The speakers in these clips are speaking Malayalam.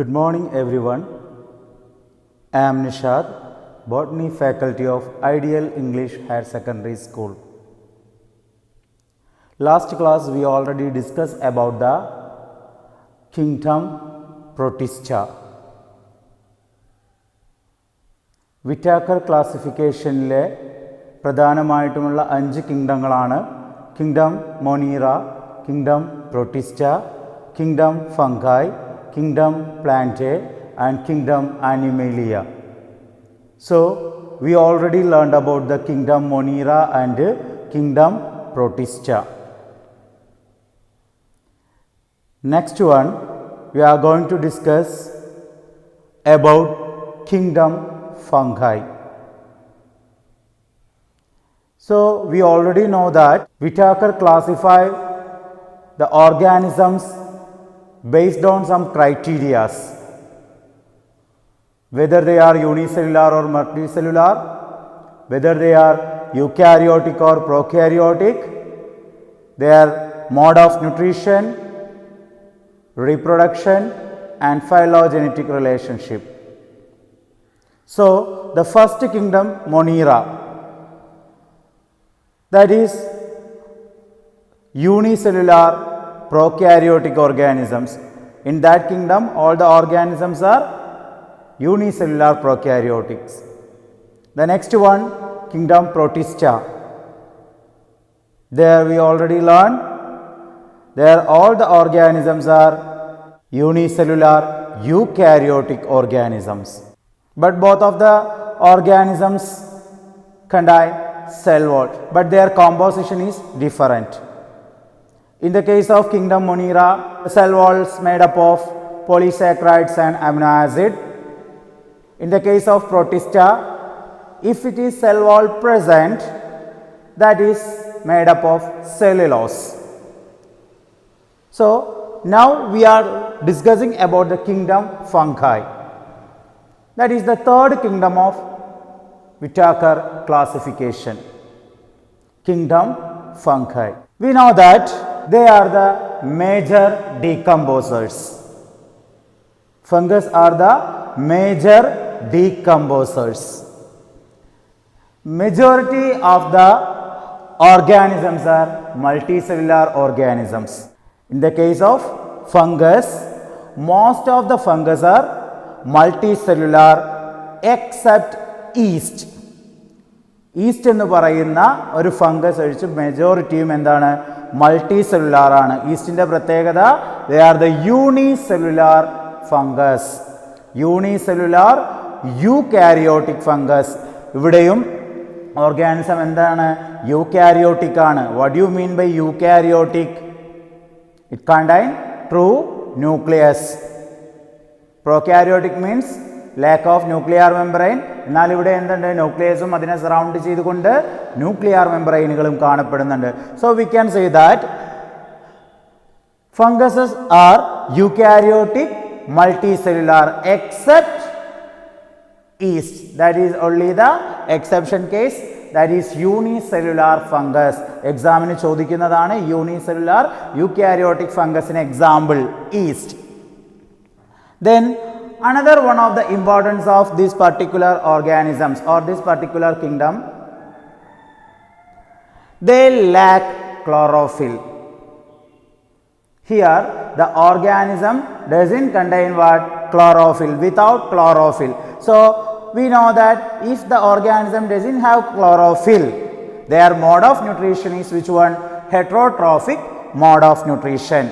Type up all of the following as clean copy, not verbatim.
Good morning everyone. I am Nishad, Botany faculty of Ideal English Higher Secondary School. Last class we already discussed about the kingdom Protista. Whitaker ക്ലാസിഫിക്കേഷനിലെ പ്രധാനമായിട്ടുമുള്ള 5 കിങ്ഡങ്ങളാണ് kingdom Monera, kingdom Protista, kingdom Fungi, kingdom plantae and kingdom animalia. So we already learned about the kingdom monera and kingdom protista. Next one we are going to discuss about kingdom fungi. So we already know that Whitaker classified the organisms based on some criteria, whether they are unicellular or multicellular, whether they are eukaryotic or prokaryotic, their mode of nutrition, reproduction and phylogenetic relationship. So the first kingdom monera, that is unicellular prokaryotic organisms. In that kingdom all the organisms are unicellular prokaryotics. The next one, kingdom protista. There we already learned, there all the organisms are unicellular eukaryotic organisms, but both of the organisms contain cell wall, but their composition is different. In the case of kingdom monera, the cell wall is made up of polysaccharides and amino acid. In the case of protista, if it is cell wall present, that is made up of cellulose. So now we are discussing about the kingdom fungi. That is the third kingdom of Whitaker classification, kingdom fungi. We know that they are the major decomposers. Fungus are the major decomposers. Majority of the organisms are multicellular organisms. In the case of fungus, most of the fungus are multicellular except yeast. East എന്ന് പറയുന്ന ഒരു ഫംഗസ് ഒഴിച്ച് മെജോറിറ്റിയും എന്താണ്, മൾട്ടി സെല്ലുലാർ ആണ്. ഈസ്റ്റിൻ്റെ പ്രത്യേകത, they are the unicellular fungus, unicellular eukaryotic fungus. ഇവിടെയും ഓർഗാനിസം എന്താണ്, യൂകാരിയോട്ടിക് ആണ്. What you mean by eukaryotic? It contain true nucleus. Prokaryotic means lack of nuclear membrane. എന്നാൽ ഇവിടെ എന്തുണ്ട്, ന്യൂക്ലിയസും അതിനെ സറൗണ്ട് ചെയ്തുകൊണ്ട് ന്യൂക്ലിയർ മെംബ്രെയിനുകളും കാണപ്പെടുന്നുണ്ട്. So we can say that funguses are eukaryotic multicellular except yeast. That is only the exception case, that is unicellular fungus. എക്സാമിന് ചോദിക്കുന്നതാണ് യൂണിസെല്ലുലാർ യൂകാരിയോട്ടിക് ഫംഗസിന് example yeast. Then another one of the importance of these particular organisms or this particular kingdom, they lack chlorophyll. Here the organism doesn't contain what? Chlorophyll. Without chlorophyll. So we know that if the organism doesn't have chlorophyll, their mode of nutrition is which one? Heterotrophic mode of nutrition.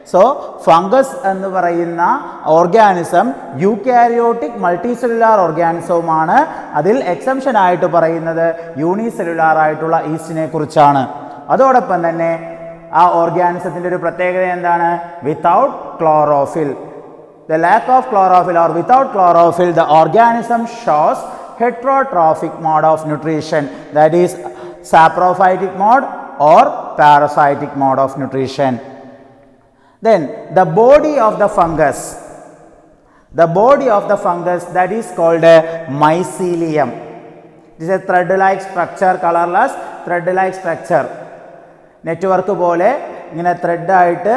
So fungus എന്ന് പറയുന്ന ഓർഗാനിസം യൂകാരിയോട്ടിക് മൾട്ടിസെല്ലുലാർ ഓർഗാനിസവുമാണ്. അതിൽ എക്സെപ്ഷൻ ആയിട്ട് പറയുന്നത് യൂണിസെല്ലുലാർ ആയിട്ടുള്ള ഈസ്റ്റിനെ കുറിച്ചാണ്. അതോടൊപ്പം തന്നെ ആ ഓർഗാനിസത്തിൻ്റെ ഒരു പ്രത്യേകത എന്താണ്? Without chlorophyll. The lack of chlorophyll or without chlorophyll the organism shows heterotrophic mode of nutrition, that is saprophytic mode or parasitic mode of nutrition. Then the body of the fungus, that is called a mycelium. It is a thread like structure, colorless thread like structure. Network പോലെ ഇങ്ങനെ ത്രെഡായിട്ട്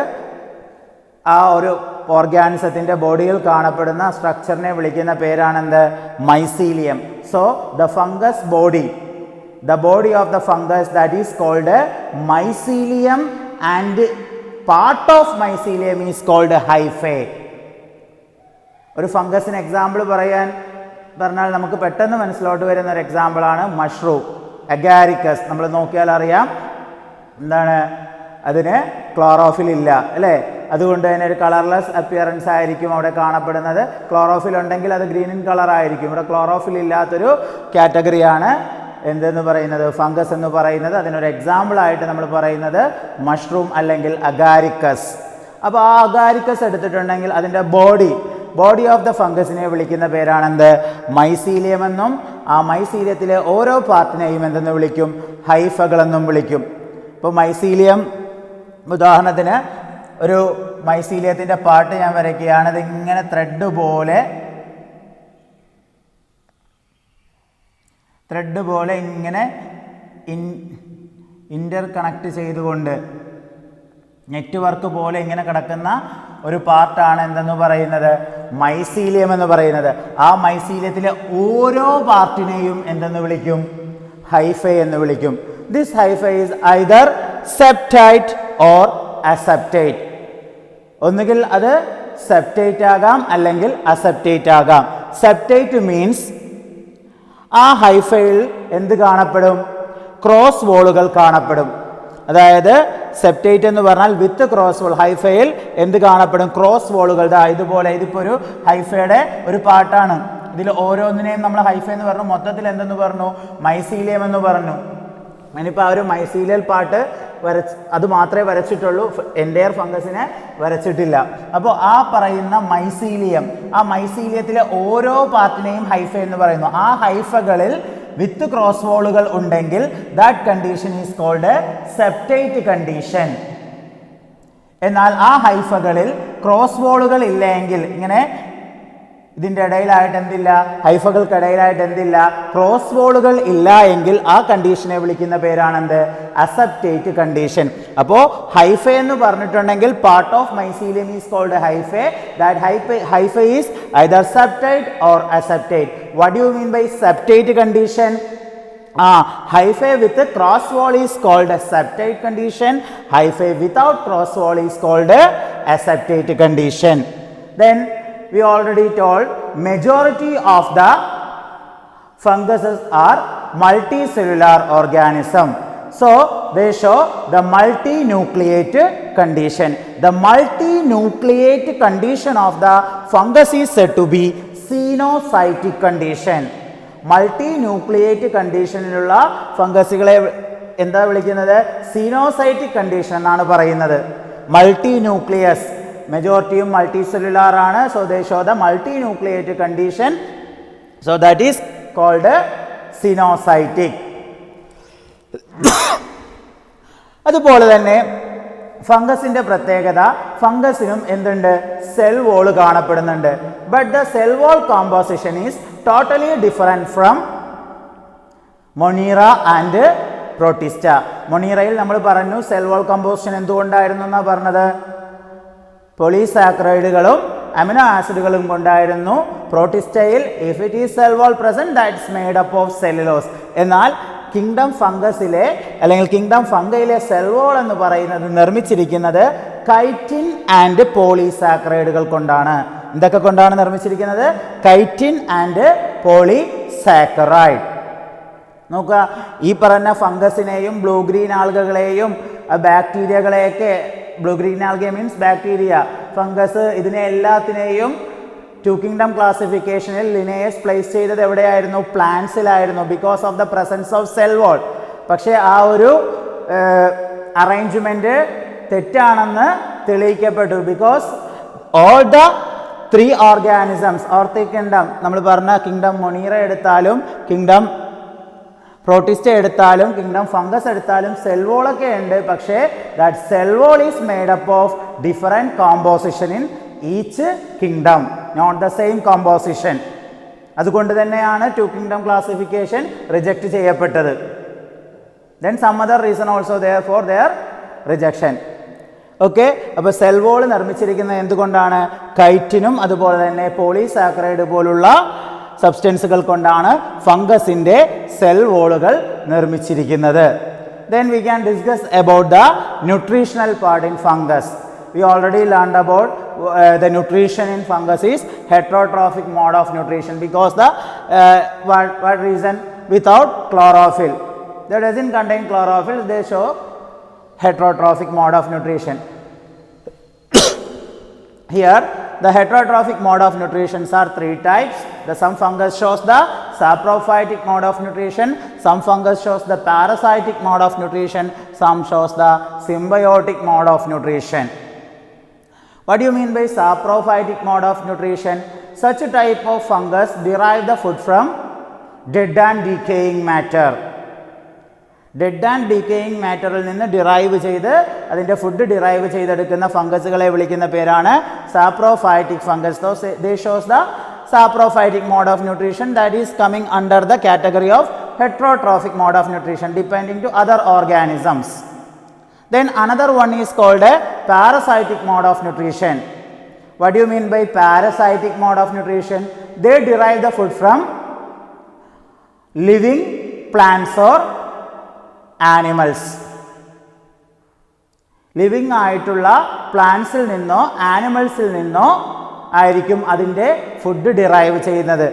ആ ഒരു ഓർഗാനിസത്തിൻ്റെ ബോഡിയിൽ കാണപ്പെടുന്ന സ്ട്രക്ചറിനെ വിളിക്കുന്ന പേരാണെന്ത്? Mycelium. So the fungus body, the body of the fungus, that is called mycelium, and part of mycelium is called hyphae. ഒരു ഫംഗസിന് എക്സാമ്പിൾ പറഞ്ഞാൽ നമുക്ക് പെട്ടെന്ന് മനസ്സിലോട്ട് വരുന്ന ഒരു എക്സാമ്പിളാണ് മഷ്റൂം, അഗാരിക്കസ്. നമ്മൾ നോക്കിയാൽ അറിയാം എന്താണ്, അതിന് ക്ലോറോഫിൽ ഇല്ല അല്ലേ, അതുകൊണ്ട് തന്നെ ഒരു കളർലെസ് അപ്പിയറൻസ് ആയിരിക്കും അവിടെ കാണപ്പെടുന്നത്. ക്ലോറോഫിൽ ഉണ്ടെങ്കിൽ അത് ഗ്രീൻ ഇൻ കളർ ആയിരിക്കും. ഇവിടെ ക്ലോറോഫിൽ ഇല്ലാത്തൊരു കാറ്റഗറിയാണ് എന്തെന്ന് പറയുന്നത്, ഫംഗസ് എന്ന് പറയുന്നത്. അതിനൊരു എക്സാമ്പിളായിട്ട് നമ്മൾ പറയുന്നത് മഷ്റൂം അല്ലെങ്കിൽ അഗാരിക്കസ്. അപ്പോൾ ആ അഗാരിക്കസ് എടുത്തിട്ടുണ്ടെങ്കിൽ അതിൻ്റെ ബോഡി ഓഫ് ദ ഫംഗസിനെ വിളിക്കുന്ന പേരാണെന്ത്? മൈസീലിയം എന്നും ആ മൈസീലിയത്തിലെ ഓരോ പാർട്ടിനെയും എന്തെന്ന് വിളിക്കും? ഹൈഫകളെന്നും വിളിക്കും. ഇപ്പോൾ മൈസീലിയം, ഉദാഹരണത്തിന് ഒരു മൈസീലിയത്തിൻ്റെ പാർട്ട് ഞാൻ വരയ്ക്കുകയാണ്. ഇതിങ്ങനെ ത്രെഡ് പോലെ ഇങ്ങനെ ഇൻ്റർ കണക്ട് ചെയ്തുകൊണ്ട് നെറ്റ്വർക്ക് പോലെ ഇങ്ങനെ കിടക്കുന്ന ഒരു പാർട്ടാണ് എന്തെന്ന് പറയുന്നത്? മൈസീലിയം എന്ന് പറയുന്നത്. ആ മൈസീലിയത്തിലെ ഓരോ പാർട്ടിനെയും എന്തെന്ന് വിളിക്കും? ഹൈഫൈ എന്ന് വിളിക്കും. This hyphae is either septate or aseptate. ഒന്നുകിൽ അത് സെപ്റ്റൈറ്റ് ആകാം അല്ലെങ്കിൽ അസെപ്റ്റൈറ്റ് ആകാം. സെപ്റ്റൈറ്റ് മീൻസ് ആ ഹൈഫയിൽ എന്ത് കാണപ്പെടും? ക്രോസ് വോളുകൾ കാണപ്പെടും. അതായത് സെപ്റ്റേറ്റ് എന്ന് പറഞ്ഞാൽ വിത്ത് ക്രോസ് വോൾ. ഹൈഫയിൽ എന്ത് കാണപ്പെടും? ക്രോസ് വോളുകൾ. ഇതുപോലെ, ഇതിപ്പോൾ ഒരു ഹൈഫയുടെ ഒരു പാർട്ടാണ്. ഇതിൽ ഓരോന്നിനെയും നമ്മൾ ഹൈഫ എന്ന് പറഞ്ഞു. മൊത്തത്തിൽ എന്തെന്ന് പറഞ്ഞു? മൈസീലിയം എന്ന് പറഞ്ഞു. ഞാനിപ്പോൾ ആ ഒരു മൈസീലിയൽ പാർട്ട് അത് മാത്രമേ വരച്ചിട്ടുള്ളൂ, എൻ്റയർ ഫംഗസിനെ വരച്ചിട്ടില്ല. അപ്പോൾ ആ പറയുന്ന മൈസീലിയം, ആ മൈസീലിയത്തിലെ ഓരോ പാർട്ടിനെയും ഹൈഫ എന്ന് പറയുന്നു. ആ ഹൈഫകളിൽ വിത്ത് ക്രോസ് വോളുകൾ ഉണ്ടെങ്കിൽ that condition is called septate condition. എന്നാൽ ആ ഹൈഫകളിൽ ക്രോസ് വോളുകൾ ഇല്ലെങ്കിൽ, ഇങ്ങനെ ഇതിൻ്റെ ഇടയിലായിട്ട് എന്തില്ല, ഹൈഫകൾക്കിടയിലായിട്ട് എന്തില്ല, ക്രോസ് വോളുകൾ ഇല്ല എങ്കിൽ ആ കണ്ടീഷനെ വിളിക്കുന്ന പേരാണെന്ത്? Aseptate condition. അപ്പോൾ ഹൈഫ എന്ന് പറഞ്ഞിട്ടുണ്ടെങ്കിൽ part of mycelium is called hyphae. That hypha is either septate or aseptate. What do you mean by septate condition? Hyphae with a cross wall is called a septate condition. Hyphae without cross wall is called a aseptate condition. Then we already told majority of the funguses are multicellular organism. So they show the multinucleate condition. The multinucleate condition of the fungus is said to be xenocytic condition. Multinucleate കണ്ടീഷനിലുള്ള ഫംഗസുകളെ എന്താ വിളിക്കുന്നത്? സീനോസൈറ്റിക് കണ്ടീഷൻ എന്നാണ് പറയുന്നത്. മൾട്ടിന്യൂക്ലിയസ്, മെജോറിറ്റിയും മൾട്ടി സെല്ലുലാർ ആണ്. So they show the multinucleate condition. So that is called coenocytic. അതുപോലെ തന്നെ ഫംഗസിന്റെ പ്രത്യേകത, ഫംഗസിനും എന്തുണ്ട്? സെൽ വോൾ കാണപ്പെടുന്നുണ്ട്. But the cell wall composition is totally different from Monera and Protista. മൊണീറയിൽ നമ്മൾ പറഞ്ഞു സെൽ വാൾ കമ്പോസിഷൻ എന്തുകൊണ്ടായിരുന്നു എന്നാണ് പറഞ്ഞത്? പോളിസാക്കറൈഡുകളും അമിനോ ആസിഡുകളും കൊണ്ടായിരുന്നു. പ്രോട്ടിസ്റ്റയിൽ if it is cell wall present that's made up of cellulose. എന്നാൽ കിങ്ഡം ഫംഗസിലെ അല്ലെങ്കിൽ കിങ്ഡം ഫംഗയിലെ സെൽ വാൾ എന്ന് പറയുന്നത് നിർമ്മിച്ചിരിക്കുന്നത് കൈറ്റിൻ ആൻഡ് പോളിസാക്കറൈഡുകൾ കൊണ്ടാണ്. എന്തൊക്കെ കൊണ്ടാണ് നിർമ്മിച്ചിരിക്കുന്നത്? Chitin and polysaccharide. നോക്കുക, ഈ പറഞ്ഞ ഫംഗസിനെയും ബ്ലൂ ഗ്രീൻ ആൽഗകളെയും ബാക്ടീരിയകളെയൊക്കെ, blue green alga means bacteria, fungus, ഇതിനെ എല്ലാത്തിനെയും ടു കിങ്ഡം ക്ലാസിഫിക്കേഷനിൽ ലിനേയസ് പ്ലേസ് ചെയ്തത് എവിടെയായിരുന്നു? പ്ലാന്റ്സിലായിരുന്നു. Because of the presence of cell wall. പക്ഷേ ആ ഒരു അറേഞ്ച്മെന്റ് തെറ്റാണെന്ന് തെളിയിക്കപ്പെട്ടു. Because all the 3 organisms or three kingdom, നമ്മൾ പറഞ്ഞ കിങ്ഡം മൊണീറ എടുത്താലും കിങ്ഡം പ്രോട്ടിസ്റ്റ എടുത്താലും കിങ്ഡം ഫംഗസ് എടുത്താലും സെൽ വോളൊക്കെ ഉണ്ട്. പക്ഷേ that cell wall is made up of different composition in each kingdom, not the same composition. അതുകൊണ്ട് തന്നെയാണ് ടു കിങ്ഡം ക്ലാസിഫിക്കേഷൻ റിജക്റ്റ് ചെയ്യപ്പെട്ടത്. Then some other reason also there for their rejection. Okay, അപ്പോൾ സെൽ വോൾ നിർമ്മിച്ചിരിക്കുന്നത് എന്തുകൊണ്ടാണ്? കൈറ്റിനും അതുപോലെ തന്നെ പോളിസാക്കറൈഡ് പോലുള്ള സബ്സ്റ്റൻസുകൾ കൊണ്ടാണ് ഫംഗസിൻ്റെ സെൽ വോളുകൾ നിർമ്മിച്ചിരിക്കുന്നത്. Then we can discuss about the nutritional part in fungus. We already learned about the nutrition in fungus is heterotrophic mode of nutrition because the what reason? Without chlorophyll. That doesn't contain chlorophyll, they show heterotrophic mode of nutrition. Here the heterotrophic mode of nutrition are three types. Some fungus shows the saprophytic mode of nutrition, some fungus shows the parasitic mode of nutrition, some shows the symbiotic mode of nutrition. What do you mean by saprophytic mode of nutrition? Such a type of fungus derive the food from dead and decaying matter. Dead and decaying മാറ്ററിൽ നിന്ന് ഡിറൈവ് ചെയ്ത് അതിൻ്റെ ഫുഡ് ഡിറൈവ് ചെയ്തെടുക്കുന്ന ഫംഗസുകളെ വിളിക്കുന്ന പേരാണ് saprophytic fungus. They shows the saprophytic mode of nutrition, that is coming under the category of heterotrophic mode of nutrition depending to other organisms. Then another one is called a parasitic mode of nutrition. What do you mean by parasitic mode of nutrition? They derive the food from living plants or animals. Living ആയിട്ടുള്ള പ്ലാന്റ്സിൽ നിന്നോ ആനിമൽസിൽ നിന്നോ ആയിരിക്കും അതിൻ്റെ ഫുഡ് ഡിറൈവ് ചെയ്യുന്നത്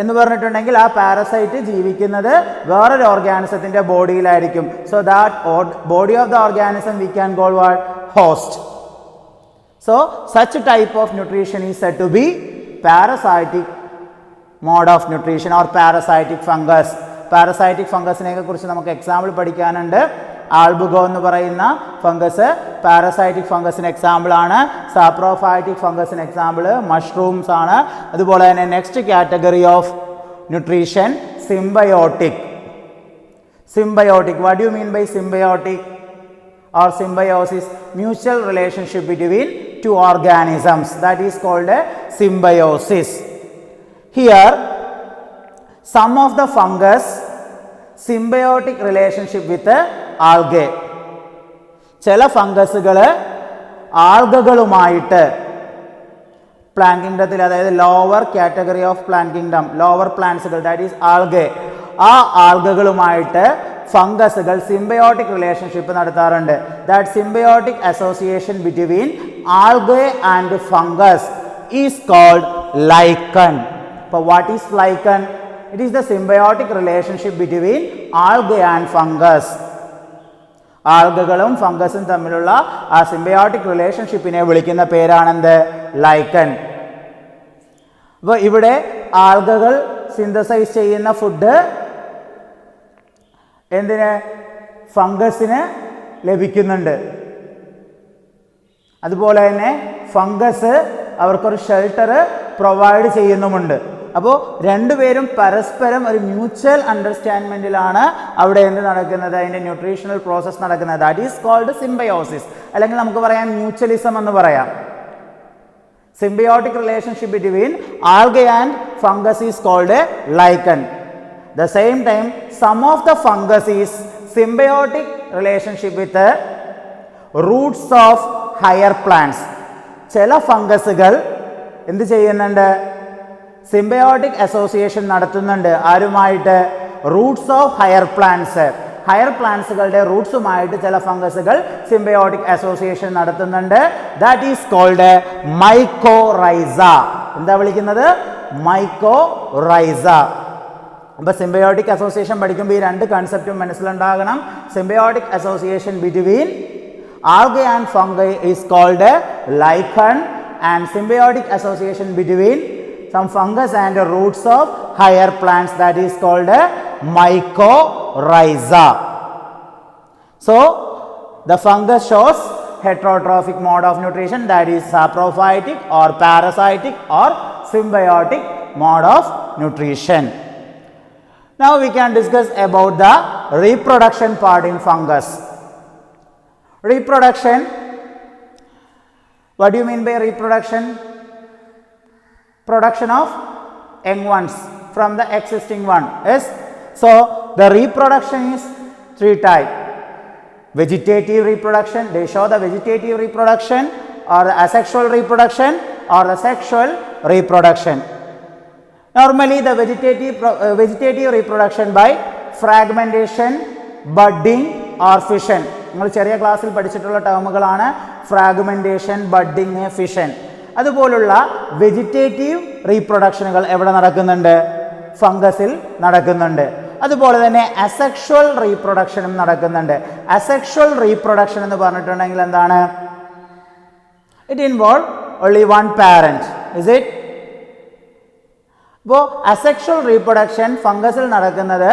എന്ന് പറഞ്ഞിട്ടുണ്ടെങ്കിൽ ആ പാരസൈറ്റ് ജീവിക്കുന്നത് വേറൊരു ഓർഗാനിസത്തിൻ്റെ ബോഡിയിലായിരിക്കും. So that body of the organism we can call what? Host. So such type of nutrition is said to be parasitic mode of nutrition or parasitic fungus. Parasitic ഫംഗസിനെ കുറിച്ച് നമുക്ക് എക്സാമ്പിൾ പഠിക്കാനുണ്ട്. ആൽബുഗോ എന്ന് പറയുന്ന ഫംഗസ് പാരസൈറ്റിക് ഫംഗസിന് എക്സാമ്പിൾ ആണ്. സാപ്രോഫൈറ്റിക് ഫംഗസിന് എക്സാമ്പിൾ മഷ്റൂംസ് ആണ്. അതുപോലെ തന്നെ next category of nutrition symbiotic. Symbiotic, what do you mean by symbiotic or symbiosis? Mutual relationship between two organisms, that is called a symbiosis. Here some of the fungus symbiotic relationship with algae. ചില ഫംഗസുകൾ ആൽഗകളുമായിട്ട് പ്ലാന്റ് കിങ്ഡത്തിൽ, അതായത് lower category of plant kingdom, lower പ്ലാന്റ്സുകൾ, ദാറ്റ് ഈസ് ആൽഗെ, ആ ആൽഗകളുമായിട്ട് ഫംഗസുകൾ സിംബയോട്ടിക് റിലേഷൻഷിപ്പ് നടത്താറുണ്ട്. That symbiotic association between algae and fungus is called lichen. അപ്പോൾ what is lichen? It is the symbiotic relationship between algae and fungus. ആൽഗകളും ഫംഗസും തമ്മിലുള്ള ആ സിംബയോട്ടിക് റിലേഷൻഷിപ്പിനെ വിളിക്കുന്ന പേരാണെന്ത്? ലൈക്കൺ. അപ്പോൾ ഇവിടെ ആൽഗകൾ സിന്തസൈസ് ചെയ്യുന്ന ഫുഡ് എന്തിന്? ഫംഗസിന് ലഭിക്കുന്നുണ്ട്. അതുപോലെ തന്നെ ഫംഗസ് അവർക്കൊരു ഷെൽട്ടർ പ്രൊവൈഡ് ചെയ്യുന്നുമുണ്ട്. അപ്പോൾ രണ്ടുപേരും പരസ്പരം ഒരു മ്യൂച്വൽ അണ്ടർസ്റ്റാൻഡ്മെൻറ്റിലാണ് അവിടെ എന്ത് നടക്കുന്നത്? അതിൻ്റെ ന്യൂട്രീഷണൽ പ്രോസസ്സ് നടക്കുന്നത്. ദാറ്റ് ഈസ് കോൾഡ് സിംബയോസിസ്, അല്ലെങ്കിൽ നമുക്ക് പറയാം മ്യൂച്വലിസം എന്ന് പറയാം. symbiotic relationship between algae and fungus is called a lichen. The same time, some of the fungus is symbiotic relationship with the roots of higher plants. ചില ഫംഗസുകൾ എന്ത് ചെയ്യുന്നുണ്ട്? സിംബയോട്ടിക് അസോസിയേഷൻ നടത്തുന്നുണ്ട്. ആരുമായിട്ട്? Roots of higher plants. Higher പ്ലാന്റ്സുകളുടെ റൂട്ട്സുമായിട്ട് ചില ഫംഗസുകൾ സിംബയോട്ടിക് അസോസിയേഷൻ നടത്തുന്നുണ്ട്. That is called mycorrhiza. എന്താ വിളിക്കുന്നത്? മൈക്കോറൈസ. അപ്പോൾ സിംബയോട്ടിക് അസോസിയേഷൻ പഠിക്കുമ്പോൾ ഈ രണ്ട് കൺസെപ്റ്റും മനസ്സിലുണ്ടാകണം. Symbiotic association between algae and fungi is called a lichen, and symbiotic association between some fungus and the roots of higher plants, that is called a mycorrhiza. So the fungus shows heterotrophic mode of nutrition, that is saprophytic or parasitic or symbiotic mode of nutrition. Now we can discuss about the reproduction part in fungus. Reproduction, what do you mean by reproduction? Production of young ones from the existing one. Yes, so the reproduction is three types. vegetative reproduction, they show the vegetative reproduction or the asexual reproduction or the sexual reproduction. Normally the vegetative reproduction by fragmentation, budding or fission. നിങ്ങൾ ചെറിയ ക്ലാസ്സിൽ പഠിച്ചിട്ടുള്ള ടേമുകളാണ് ഫ്രാഗ്മെന്റേഷൻ, ബഡ്ഡിങ്, ഫിഷൻ. അതുപോലുള്ള വെജിറ്റേറ്റീവ് റീപ്രൊഡക്ഷനുകൾ എവിടെ നടക്കുന്നുണ്ട്? ഫംഗസിൽ നടക്കുന്നുണ്ട്. അതുപോലെ തന്നെ അസെക്ഷുവൽ റീപ്രൊഡക്ഷനും നടക്കുന്നുണ്ട്. അസെക്ഷുവൽ റീപ്രൊഡക്ഷൻ എന്ന് പറഞ്ഞിട്ടുണ്ടെങ്കിൽ എന്താണ്? It involve only one parent. Is it? അപ്പോൾ അസെക്ഷുവൽ റീപ്രൊഡക്ഷൻ ഫംഗസിൽ നടക്കുന്നത്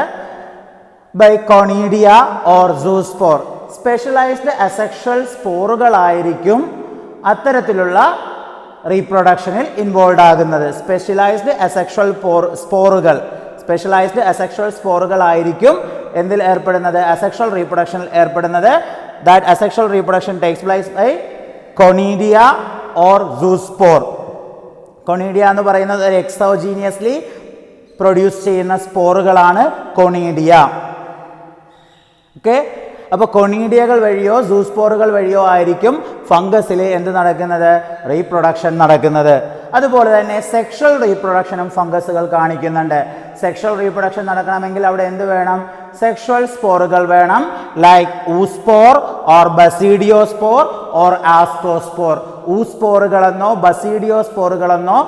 by conidia or zoospore. Specialised asexual സ്പോറുകളായിരിക്കും അത്തരത്തിലുള്ള റീപ്രൊഡക്ഷനിൽ ഇൻവോൾവ് ആകുന്നത്. സ്പെഷ്യലൈസ്ഡ് അസെക്ഷുവൽ സ്പോറുകളായിരിക്കും എന്തിൽ ഏർപ്പെടുന്നത്? അസെക്ഷുവൽ റീപ്രൊഡക്ഷനിൽ ഏർപ്പെടുന്നത്. That asexual reproduction takes place by conidia or zoospore. Conidia എന്ന് പറയുന്നത് എക്സോജീനിയസ്ലി പ്രൊഡ്യൂസ് ചെയ്യുന്ന സ്പോറുകളാണ് കൊണീഡിയ. ഓക്കെ, അപ്പോൾ കൊണീഡിയകൾ വഴിയോ സൂസ്പോറുകൾ വഴിയോ ആയിരിക്കും ഫംഗസിൽ എന്ത് നടക്കുന്നത്? റീപ്രൊഡക്ഷൻ നടക്കുന്നത്. അതുപോലെ തന്നെ സെക്ഷൽ റീപ്രൊഡക്ഷനും ഫംഗസുകൾ കാണിക്കുന്നുണ്ട്. സെക്ഷൽ റീപ്രൊഡക്ഷൻ നടക്കണമെങ്കിൽ അവിടെ എന്ത് വേണം? സെക്ഷൽ സ്പോറുകൾ വേണം. Like oospore or basidiospore or ascospore. ഊസ്പോറുകളെന്നോ ബസീഡിയോസ്പോറുകളെന്നോ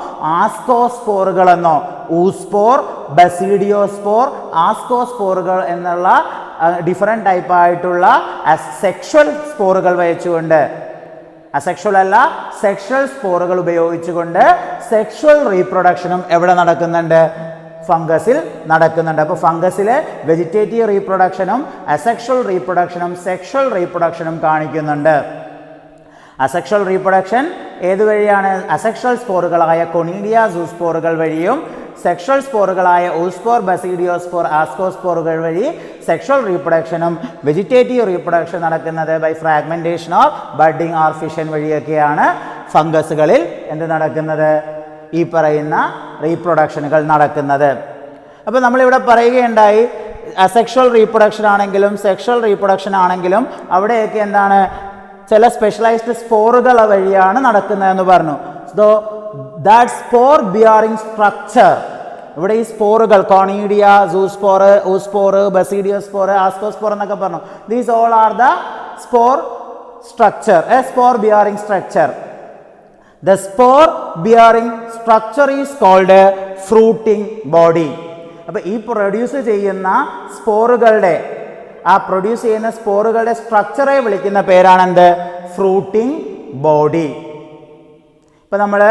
ആസ്കോസ്പോറുകളെന്നോ, ഊസ്പോർ, ബസീഡിയോസ്പോർ, ആസ്കോസ്പോറുകൾ എന്നുള്ള ഡിഫറെൻറ്റ് ടൈപ്പ് ആയിട്ടുള്ള സെക്ഷൽ സ്പോറുകൾ വെച്ചുകൊണ്ട്, അസെക്ഷൽ അല്ല സെക്ഷൽ സ്പോറുകൾ ഉപയോഗിച്ചുകൊണ്ട് സെക്ഷൽ റീപ്രൊഡക്ഷനും എവിടെ നടക്കുന്നുണ്ട്? ഫംഗസിൽ നടക്കുന്നുണ്ട്. അപ്പോൾ ഫംഗസിലെ വെജിറ്റേറ്റീവ് റീപ്രൊഡക്ഷനും അസെക്ഷൽ റീപ്രൊഡക്ഷനും സെക്ഷൽ റീപ്രൊഡക്ഷനും കാണിക്കുന്നുണ്ട്. അസെക്ഷൽ റീപ്രൊഡക്ഷൻ ഏതുവഴിയാണ്? അസെക്ഷൽ സ്പോറുകളായ കൊണീഡിയ, സൂസ്പോറുകൾ വഴിയും സെക്ഷൽ സ്പോറുകളായ ഊസ്പോർ, ബസീഡിയോസ്പോർ, ആസ്കോസ്പോറുകൾ വഴി സെക്ഷൽ റീപ്രൊഡക്ഷനും വെജിറ്റേറ്റീവ് റീപ്രൊഡക്ഷൻ നടക്കുന്നത് by fragmentation or budding or fission വഴിയൊക്കെയാണ് ഫംഗസുകളിൽ എന്ത് നടക്കുന്നത്? ഈ പറയുന്ന റീപ്രൊഡക്ഷനുകൾ നടക്കുന്നത്. അപ്പോൾ നമ്മളിവിടെ പറയുകയുണ്ടായി അസെക്ഷൽ റീപ്രൊഡക്ഷൻ ആണെങ്കിലും സെക്ഷൽ റീപ്രൊഡക്ഷൻ ആണെങ്കിലും അവിടെയൊക്കെ എന്താണ്? ചില സ്പെഷ്യലൈസ്ഡ് സ്പോറുകൾ വഴിയാണ് നടക്കുന്നതെന്ന് പറഞ്ഞു. So that spore bearing structure, ഇവിടെ ഈ സ്പോറുകൾ കോണീഡിയ, സൂസ്പോർ, ഊസ്പോർ, ബസീഡിയോസ്പോർ, ആസ്കോസ്പോർ എന്നൊക്കെ പറഞ്ഞു. These all are the spore structure, A spore bearing structure. The spore bearing structure is called a fruiting body. അപ്പോൾ ഈ പ്രൊഡ്യൂസ് ചെയ്യുന്ന സ്പോറുകളുടെ സ്ട്രക്ചറെ വിളിക്കുന്ന പേരാണ് എന്ത്? Fruiting body. ഇപ്പം നമ്മൾ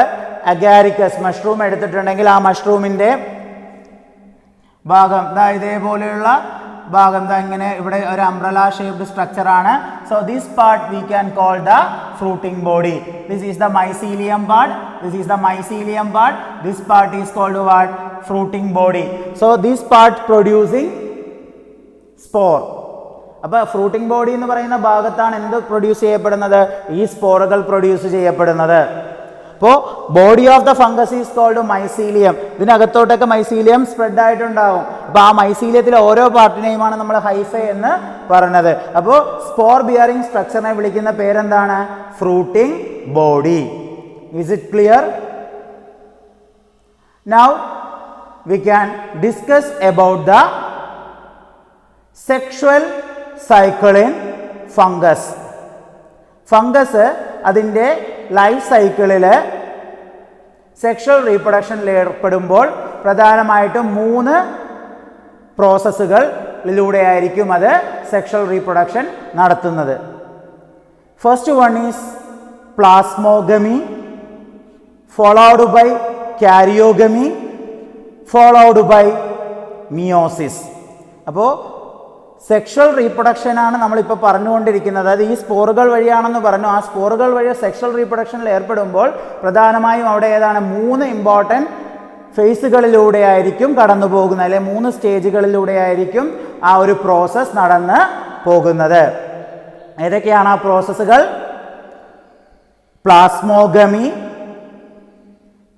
അഗാരിക്കസ് മഷ്റൂം എടുത്തിട്ടുണ്ടെങ്കിൽ ആ മഷ്റൂമിൻ്റെ ഭാഗം ഇതേപോലെയുള്ള ഭാഗം ഇങ്ങനെ ഇവിടെ ഒരു അംബ്രല ഷേപ്ഡ് സ്ട്രക്ചർ ആണ്. So this part we can call the fruiting body. This is the mycelium part. This part is called what? Fruiting body. So this part producing spore. അപ്പോൾ ഫ്രൂട്ടിംഗ് ബോഡി എന്ന് പറയുന്ന ഭാഗത്താണ് എന്ത് പ്രൊഡ്യൂസ് ചെയ്യപ്പെടുന്നത്? ഈ സ്പോറുകൾ പ്രൊഡ്യൂസ് ചെയ്യപ്പെടുന്നത്. അപ്പോൾ body of the fungus is called mycelium. ഇതിനകത്തോട്ടൊക്കെ മൈസീലിയം സ്പ്രെഡ് ആയിട്ടുണ്ടാവും. അപ്പോൾ ആ മൈസീലിയത്തിലെ ഓരോ പാർട്ടിനെയുമാണ് നമ്മൾ ഹൈഫൈ എന്ന് പറഞ്ഞത്. അപ്പോൾ സ്പോർ ബിയറിംഗ് സ്ട്രക്ചറിനെ വിളിക്കുന്ന പേരെന്താണ്? Fruiting body. Is it clear? Now we can discuss about the sexual cycle in fungus. Fungus അതിൻ്റെ ലൈഫ് സൈക്കിളിൽ സെക്ഷൽ റീപ്രൊഡക്ഷനിൽ ഏർപ്പെടുമ്പോൾ പ്രധാനമായിട്ടും 3 പ്രോസസ്സുകളിലൂടെയായിരിക്കും അത് സെക്ഷൽ റീപ്രൊഡക്ഷൻ നടത്തുന്നത്. First one is plasmogamy, followed by karyogamy, followed by meiosis. അപ്പോൾ സെക്ഷൽ റീപ്രൊഡക്ഷൻ ആണ് നമ്മളിപ്പോൾ പറഞ്ഞുകൊണ്ടിരിക്കുന്നത്. അത് ഈ സ്പോറുകൾ വഴിയാണെന്ന് പറഞ്ഞു. ആ സ്പോറുകൾ വഴി സെക്ഷൽ റീപ്രൊഡക്ഷനിൽ ഏർപ്പെടുമ്പോൾ പ്രധാനമായും അവിടെ ഏതാണ്? 3 ഇമ്പോർട്ടൻറ്റ് ഫേസുകളിലൂടെയായിരിക്കും കടന്നു പോകുന്നത്, അല്ലെ 3 സ്റ്റേജുകളിലൂടെയായിരിക്കും ആ ഒരു പ്രോസസ്സ് നടന്ന് പോകുന്നത്. ഏതൊക്കെയാണ് ആ പ്രോസസ്സുകൾ? Plasmogamy,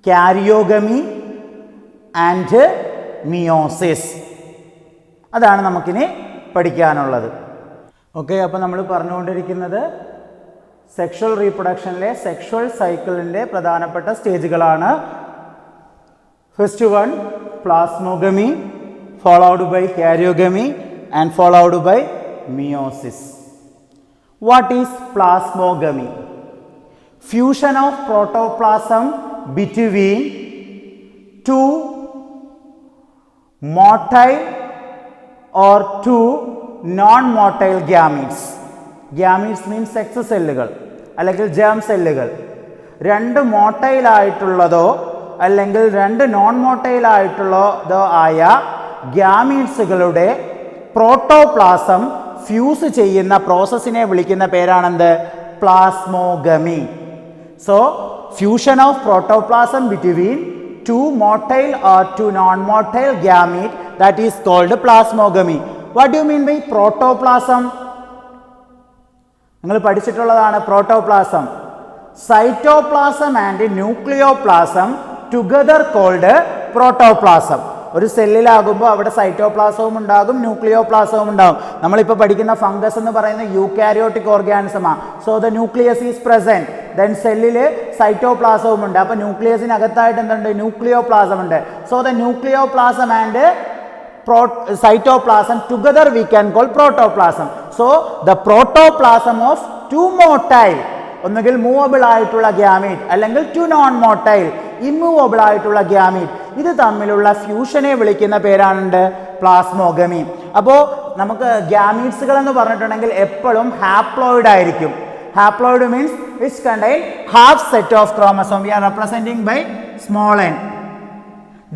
karyogamy and meiosis. അതാണ് നമുക്കിനി പഠിക്കാനുള്ളത്. ഓക്കെ, അപ്പോൾ നമ്മൾ പറഞ്ഞുകൊണ്ടിരിക്കുന്നത് സെക്ഷൽ റീപ്രൊഡക്ഷനിലെ സെക്ഷൽ സൈക്കിളിൻ്റെ പ്രധാനപ്പെട്ട സ്റ്റേജുകളാണ്. First one plasmogamy, followed by karyogamy and followed by meiosis. What is plasmogamy? Fusion of protoplasm between two motile or two non-motile gametes. Gametes means sex celluകൾ അല്ലെങ്കിൽ germ celluകൾ. രണ്ട് motile ആയിട്ടുള്ളതോ അല്ലെങ്കിൽ രണ്ട് non motile ആയിട്ടുള്ളതോ ആയ gametesകളുടെ പ്രോട്ടോപ്ലാസം ഫ്യൂസ് ചെയ്യുന്ന പ്രോസസ്സിനെ വിളിക്കുന്ന പേരാണെന്ത്? Plasmogamy. So fusion of protoplasm between two motile or two non-motile gamete, that is called plasmogamy. What do you mean by protoplasm? നിങ്ങൾ പഠിച്ചിട്ടുള്ളതാണ് protoplasm. Cytoplasm and nucleoplasm together called protoplasm. ഒരു സെല്ലിലാകുമ്പോൾ അവിടെ സൈറ്റോപ്ലാസവും ഉണ്ടാകും, ന്യൂക്ലിയോപ്ലാസവും ഉണ്ടാകും. നമ്മളിപ്പോൾ പഠിക്കുന്ന ഫംഗസ് എന്ന് പറയുന്ന യൂക്കാരിയോട്ടിക് ഓർഗാനിസമാണ്. So the nucleus is present, then സെല്ലിൽ സൈറ്റോപ്ലാസവും ഉണ്ട്. അപ്പോൾ ന്യൂക്ലിയസിനകത്തായിട്ട് എന്തുണ്ട്? ന്യൂക്ലിയോപ്ലാസം ഉണ്ട്. So the nucleoplasm and cytoplasm together we can call protoplasm. So the protoplasm of two motile, ഒന്നുകിൽ മൂവബിൾ ആയിട്ടുള്ള ഗ്യാമീറ്റ് അല്ലെങ്കിൽ ടു നോൺ മോട്ടൈൽ ഇമ്മൂവബിൾ ആയിട്ടുള്ള ഗ്യാമീറ്റ്, ഇത് തമ്മിലുള്ള ഫ്യൂഷനെ വിളിക്കുന്ന പേരാണ് പ്ലാസ്മോഗമി. അപ്പോൾ നമുക്ക് ഗ്യാമീറ്റ്സുകൾ എന്ന് പറഞ്ഞിട്ടുണ്ടെങ്കിൽ എപ്പോഴും ഹാപ്ലോയിഡ് ആയിരിക്കും. Haploid means which contain half set of chromosome. We are representing by small N.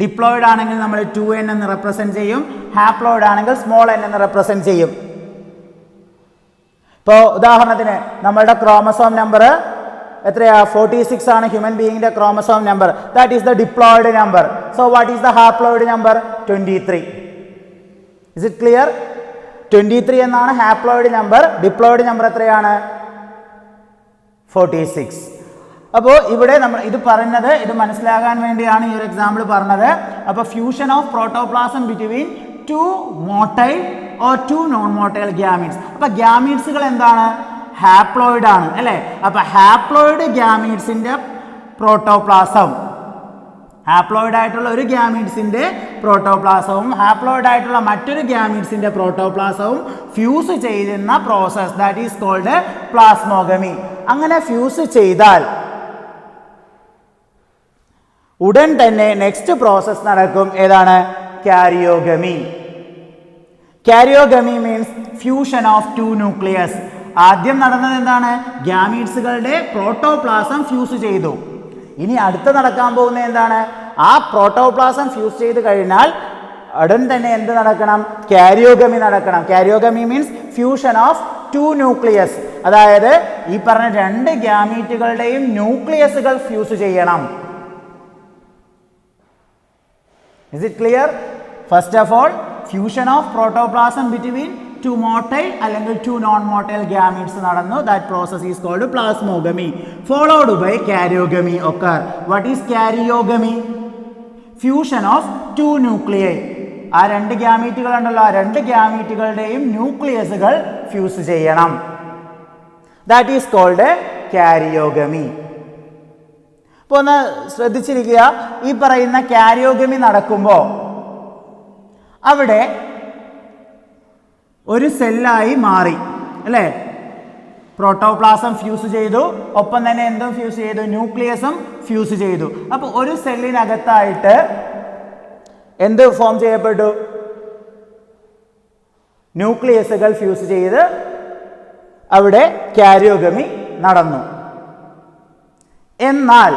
Diploid ആണെങ്കിൽ നമ്മൾ 2n എന്ന് റെപ്രസെൻറ്റ് ചെയ്യും, ഹാപ്ലോയിഡ് ആണെങ്കിൽ സ്മോൾ n എന്ന് റെപ്രസെൻറ്റ് ചെയ്യും. ഇപ്പോൾ ഉദാഹരണത്തിന് നമ്മളുടെ ക്രോമസോം നമ്പർ എത്രയാ? 46 ആണ് ഹ്യൂമൻ ബീയിങ്ങിൻ്റെ chromosome number. That is the diploid number. So what is the haploid number? 23. Is it clear? 23 എന്നാണ് ഹാപ്ലോയിഡ് നമ്പർ. ഡിപ്ലോയിഡ് നമ്പർ എത്രയാണ്? 46. അപ്പോൾ ഇവിടെ നമ്മൾ ഇത് പറഞ്ഞത് ഇത് മനസ്സിലാകാൻ വേണ്ടിയാണ് ഈ ഒരു എക്സാമ്പിൾ പറഞ്ഞത്. അപ്പോൾ fusion of protoplasm between two motile or two non motile gametes. അപ്പോൾ ഗ്യാമീറ്റ്സുകൾ എന്താണ്? ഹാപ്ലോയിഡ് ആണ് അല്ലേ? അപ്പോൾ ഹാപ്ലോയിഡ് ഗ്യാമീറ്റ്സിൻ്റെ പ്രോട്ടോപ്ലാസം, ഹാപ്ലോയിഡ് ആയിട്ടുള്ള ഒരു ഗ്യാമീറ്റ്സിൻ്റെ പ്രോട്ടോപ്ലാസവും ഹാപ്ലോയിഡ് ആയിട്ടുള്ള മറ്റൊരു ഗ്യാമീറ്റ്സിൻ്റെ പ്രോട്ടോപ്ലാസവും ഫ്യൂസ് ചെയ്യുന്ന process, that is called plasmogamy. അങ്ങനെ ഫ്യൂസ് ചെയ്താൽ ഉടൻ തന്നെ നെക്സ്റ്റ് പ്രോസസ് നടക്കും. ഏതാണ്? Karyogamy. Karyogamy means fusion of two nucleus. ആദ്യം നടന്നത് എന്താണ്? ഗ്യാമീറ്റ്സുകളുടെ പ്രോട്ടോപ്ലാസം ഫ്യൂസ് ചെയ്തു. ഇനി അടുത്ത് നടക്കാൻ പോകുന്നത് എന്താണ്? ആ പ്രോട്ടോപ്ലാസം ഫ്യൂസ് ചെയ്ത് കഴിഞ്ഞാൽ ഉടൻ തന്നെ എന്ത് നടക്കണം? കാരിയോഗമി നടക്കണം. Karyogamy means fusion of two nucleus. അതായത് ഈ പറഞ്ഞ രണ്ട് ഗ്യാമീറ്റുകളുടെയും ന്യൂക്ലിയസുകൾ ഫ്യൂസ് ചെയ്യണം. Is it clear? First of all, fusion of protoplasm between two motile അല്ലെങ്കിൽ two non-motile gametes നടന്നു. That process is called plasmogamy. Followed by karyogamy occur. What is karyogamy? Fusion of two nuclei. ആ രണ്ട് ഗ്യാമീറ്റുകൾ ഉണ്ടല്ലോ, ആ രണ്ട് ഗ്യാമീറ്റുകളുടെയും ന്യൂക്ലിയസുകൾ ഫ്യൂസ് ചെയ്യണം. That is called karyogamy. ഇപ്പോൾ ഒന്ന് ശ്രദ്ധിച്ചിരിക്കുക. ഈ പറയുന്ന കാരിയോഗമി നടക്കുമ്പോൾ അവിടെ ഒരു സെല്ലായി മാറി അല്ലേ? പ്രോട്ടോപ്ലാസം ഫ്യൂസ് ചെയ്തു, ഒപ്പം തന്നെ എന്തും ഫ്യൂസ് ചെയ്തു? ന്യൂക്ലിയസും ഫ്യൂസ് ചെയ്തു. അപ്പോൾ ഒരു സെല്ലിനകത്തായിട്ട് എന്ത് ഫോം ചെയ്യപ്പെട്ടു? ന്യൂക്ലിയസുകൾ ഫ്യൂസ് ചെയ്ത് അവിടെ കാരിയോഗമി നടന്നു. എന്നാൽ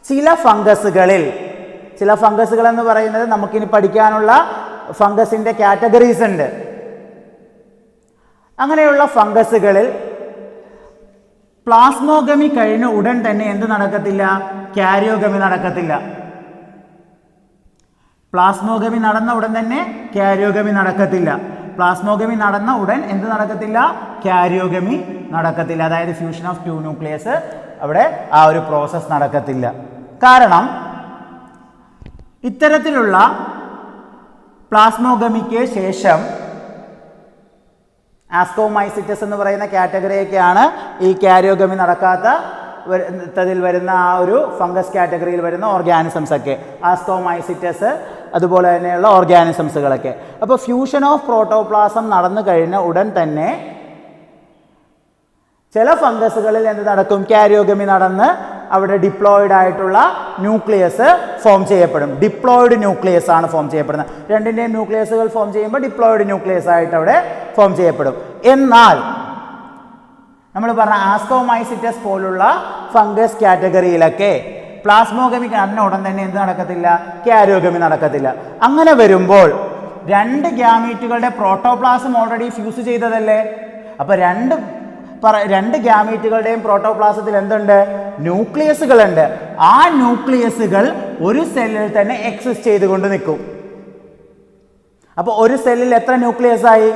ചില ഫംഗസുകളിൽ, ചില ഫംഗസുകൾ എന്ന് പറയുന്നത് നമുക്കിനി പഠിക്കാനുള്ള ഫംഗസിൻ്റെ കാറ്റഗറീസ് ഉണ്ട്. അങ്ങനെയുള്ള ഫംഗസുകളിൽ പ്ലാസ്മോഗമി കഴിഞ്ഞ ഉടൻ തന്നെ എന്ത് നടക്കത്തില്ല? കാരിയോഗമി നടക്കത്തില്ല. പ്ലാസ്മോഗമി നടന്ന ഉടൻ തന്നെ കാരിയോഗമി നടക്കത്തില്ല. പ്ലാസ്മോഗമി നടന്ന ഉടൻ എന്ത് നടക്കത്തില്ല? കാരിയോഗമി നടക്കത്തില്ല. അതായത് ഫ്യൂഷൻ ഓഫ് ടു ന്യൂക്ലിയസ് അവിടെ ആ ഒരു പ്രോസസ്സ് നടക്കത്തില്ല. കാരണം ഇത്തരത്തിലുള്ള പ്ലാസ്മോഗമിക്ക് ശേഷം ആസ്കോമൈസിറ്റസ് എന്ന് പറയുന്ന കാറ്റഗറിയൊക്കെയാണ് ഈ കാരിയോഗമി നടക്കാത്തതിൽ വരുന്ന ആ ഒരു ഫംഗസ് കാറ്റഗറിയിൽ വരുന്ന ഓർഗാനിസംസ് ഒക്കെ. ആസ്കോമൈസിറ്റസ് അതുപോലെ തന്നെയുള്ള ഓർഗാനിസംസുകളൊക്കെ. അപ്പോൾ ഫ്യൂഷൻ ഓഫ് പ്രോട്ടോപ്ലാസം നടന്നു കഴിഞ്ഞ ഉടൻ തന്നെ ചില ഫംഗസുകളിൽ എന്ത് നടക്കും? കാരിയോഗമി നടന്ന് അവിടെ ഡിപ്ലോയിഡ് ആയിട്ടുള്ള ന്യൂക്ലിയസ് ഫോം ചെയ്യപ്പെടും. ഡിപ്ലോയിഡ് ന്യൂക്ലിയസ് ആണ് ഫോം ചെയ്യപ്പെടുന്നത്. രണ്ടിൻ്റെയും ന്യൂക്ലിയസുകൾ ഫോം ചെയ്യുമ്പോൾ ഡിപ്ലോയിഡ് ന്യൂക്ലിയസ് ആയിട്ട് അവിടെ ഫോം ചെയ്യപ്പെടും. എന്നാൽ നമ്മൾ പറഞ്ഞ ആസ്കോമൈസിറ്റസ് പോലുള്ള ഫംഗസ് കാറ്റഗറിയിലൊക്കെ പ്ലാസ്മോഗമി നടന്ന ഉടൻ തന്നെ എന്ത് നടക്കത്തില്ല? കാരിയോഗമി നടക്കത്തില്ല. അങ്ങനെ വരുമ്പോൾ രണ്ട് ഗ്യാമീറ്റുകളുടെ പ്രോട്ടോപ്ലാസം ഓൾറെഡി ഫ്യൂസ് ചെയ്തതല്ലേ? അപ്പോൾ രണ്ട് ഗ്യാമീറ്റുകളുടെയും പ്രോട്ടോപ്ലാസത്തിൽ എന്തുണ്ട്? ന്യൂക്ലിയസുകളുണ്ട്. ആ ന്യൂക്ലിയസുകൾ ഒരു സെല്ലിൽ തന്നെ എക്സിസ്റ്റ് ചെയ്തുകൊണ്ട് നിൽക്കും. അപ്പോൾ ഒരു സെല്ലിൽ എത്ര ന്യൂക്ലിയസ് ആയി?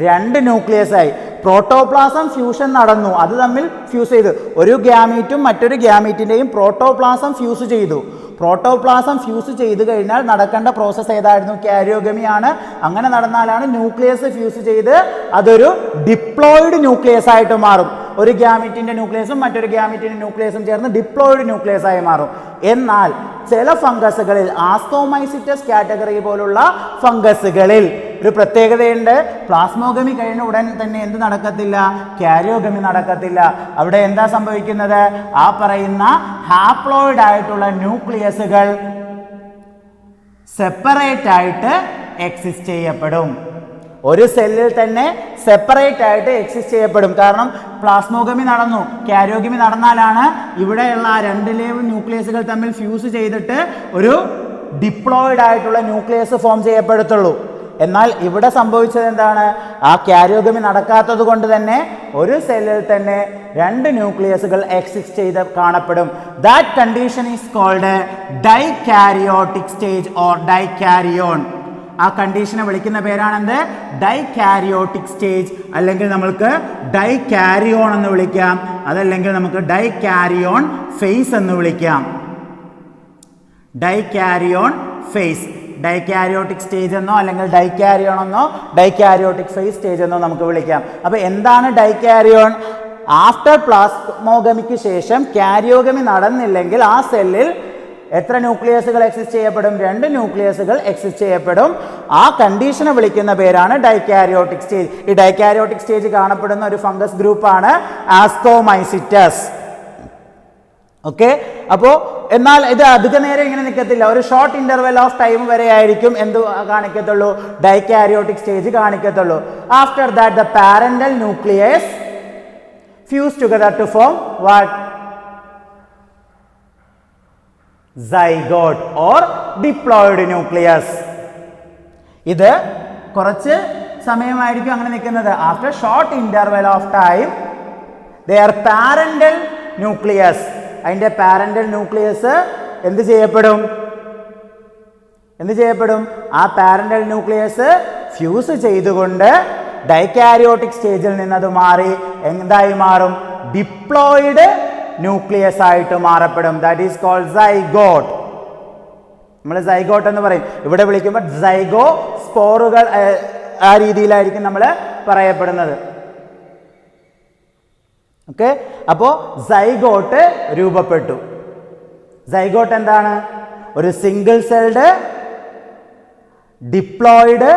2 ന്യൂക്ലിയസ് ആയി. പ്രോട്ടോപ്ലാസം ഫ്യൂഷൻ നടന്നു, അത് തമ്മിൽ ഫ്യൂസ് ചെയ്തു. ഒരു ഗ്യാമീറ്റും മറ്റൊരു ഗ്യാമീറ്റിൻ്റെയും പ്രോട്ടോപ്ലാസം ഫ്യൂസ് ചെയ്തു. പ്രോട്ടോപ്ലാസം ഫ്യൂസ് ചെയ്ത് കഴിഞ്ഞാൽ നടക്കേണ്ട പ്രോസസ്സ് ഏതായിരുന്നു? കാരിയോഗമിയാണ്. അങ്ങനെ നടന്നാലാണ് ന്യൂക്ലിയസ് ഫ്യൂസ് ചെയ്ത് അതൊരു ഡിപ്ലോയിഡ് ന്യൂക്ലിയസ് ആയിട്ട് മാറും. ഒരു ഗ്യാമീറ്റിൻ്റെ ന്യൂക്ലിയസും മറ്റൊരു ഗ്യാമീറ്റിൻ്റെ ന്യൂക്ലിയസും ചേർന്ന് ഡിപ്ലോയിഡ് ന്യൂക്ലിയസ് ആയി മാറും. എന്നാൽ ചില ഫംഗസുകളിൽ ആസ്കോമൈസിറ്റസ് കാറ്റഗറി പോലുള്ള ഫംഗസുകളിൽ ഒരു പ്രത്യേകതയുണ്ട്. പ്ലാസ്മോഗമി കഴിഞ്ഞ ഉടൻ തന്നെ എന്ത് നടക്കത്തില്ല? കാരിയോഗമി നടക്കത്തില്ല. അവിടെ എന്താ സംഭവിക്കുന്നത്? ആ പറയുന്ന ഹാപ്ലോയിഡ് ആയിട്ടുള്ള ന്യൂക്ലിയസുകൾ സെപ്പറേറ്റ് ആയിട്ട് എക്സിസ്റ്റ് ചെയ്യപ്പെടും. ഒരു സെല്ലിൽ തന്നെ സെപ്പറേറ്റ് ആയിട്ട് എക്സിസ്റ്റ് ചെയ്യപ്പെടും. കാരണം പ്ലാസ്മോഗമി നടന്നു, കാരിയോഗമി നടന്നാലാണ് ഇവിടെയുള്ള ആ 2 ന്യൂക്ലിയസുകൾ തമ്മിൽ ഫ്യൂസ് ചെയ്തിട്ട് ഒരു ഡിപ്ലോയിഡ് ആയിട്ടുള്ള ന്യൂക്ലിയസ് ഫോം ചെയ്യപ്പെടത്തുള്ളൂ. എന്നാൽ ഇവിടെ സംഭവിച്ചത് എന്താണ്? ആ കാരിയോഗമി നടക്കാത്തത് കൊണ്ട് തന്നെ ഒരു സെല്ലിൽ തന്നെ 2 ന്യൂക്ലിയസുകൾ എക്സിസ്റ്റ് ചെയ്ത് കാണപ്പെടും. That condition is called dikaryotic stage or dikaryon. ആ കണ്ടീഷനെ വിളിക്കുന്ന പേരാണെന്ത്? ഡൈകാരിയോട്ടിക് സ്റ്റേജ്, അല്ലെങ്കിൽ നമ്മൾക്ക് ഡൈകാരിയോൺ എന്ന് വിളിക്കാം. അതല്ലെങ്കിൽ നമുക്ക് ഡൈകാരിയോൺ ഫേസ് എന്ന് വിളിക്കാം. ഡൈകാരിയോൺ ഫേസ്, ഡൈകാരിയോട്ടിക് സ്റ്റേജ് എന്നോ അല്ലെങ്കിൽ ഡൈകാരിയോൺ എന്നോ ഡൈകാരിയോട്ടിക് ഫേസ് സ്റ്റേജ് എന്നോ നമുക്ക് വിളിക്കാം. അപ്പോൾ എന്താണ് ഡൈകാരിയോൺ? ആഫ്റ്റർ പ്ലാസ്മോഗമിക്ക് ശേഷം കാരിയോഗമി നടന്നില്ലെങ്കിൽ ആ സെല്ലിൽ എത്ര ന്യൂക്ലിയസുകൾ എക്സിസ്റ്റ് ചെയ്യപ്പെടും? 2 ന്യൂക്ലിയസുകൾ എക്സിസ്റ്റ് ചെയ്യപ്പെടും. ആ കണ്ടീഷനെ വിളിക്കുന്ന പേരാണ് ഡൈകാരിയോട്ടിക് സ്റ്റേജ്. ഈ ഡൈകാരിയോട്ടിക് സ്റ്റേജ് കാണപ്പെടുന്ന ഒരു ഫംഗസ് ഗ്രൂപ്പാണ് ആസ്കോമൈസിറ്റസ്. ഓക്കെ. അപ്പോൾ എന്നാൽ ഇത് അധിക നേരം ഇങ്ങനെ നിൽക്കത്തില്ല. ഒരു ഷോർട്ട് ഇന്റർവെൽ ഓഫ് ടൈം വരെ ആയിരിക്കും എന്ത് കാണിക്കത്തുള്ളൂ? ഡൈകാരിയോട്ടിക് സ്റ്റേജ് കാണിക്കത്തുള്ളൂ. After that the parental nucleus fuse together to form what? Zygote or diploid nucleus. ഇത് കുറച്ച് സമയമായിരിക്കും അങ്ങനെ നിൽക്കുന്നത്. After short interval of time their parental nucleus, അതിൻ്റെ പാരന്റൽ ന്യൂക്ലിയസ് എന്ത് ചെയ്യപ്പെടും? ആ പാരന്റൽ ന്യൂക്ലിയസ് ഫ്യൂസ് ചെയ്തുകൊണ്ട് ഡൈകാരിയോട്ടിക് സ്റ്റേജിൽ നിന്നത് മാറി എന്തായി മാറും? ഡിപ്ലോയിഡ് ന്യൂക്ലിയസ് ആയിട്ട് മാറപ്പെടും. That is called zygote. നമ്മൾ സൈഗോട്ട് എന്ന് പറയും. ഇവിടെ വിളിക്കുമ്പോൾ സൈഗോ സ്പോറുകൾ ആ രീതിയിലായിരിക്കും നമ്മൾ പറയപ്പെടുന്നത്. ഓക്കെ. അപ്പോൾ സൈഗോട്ട് രൂപപ്പെട്ടു. സൈഗോട്ട് എന്താണ്? ഒരു സിംഗിൾ സെൽഡ് ഡിപ്ലോയിഡ്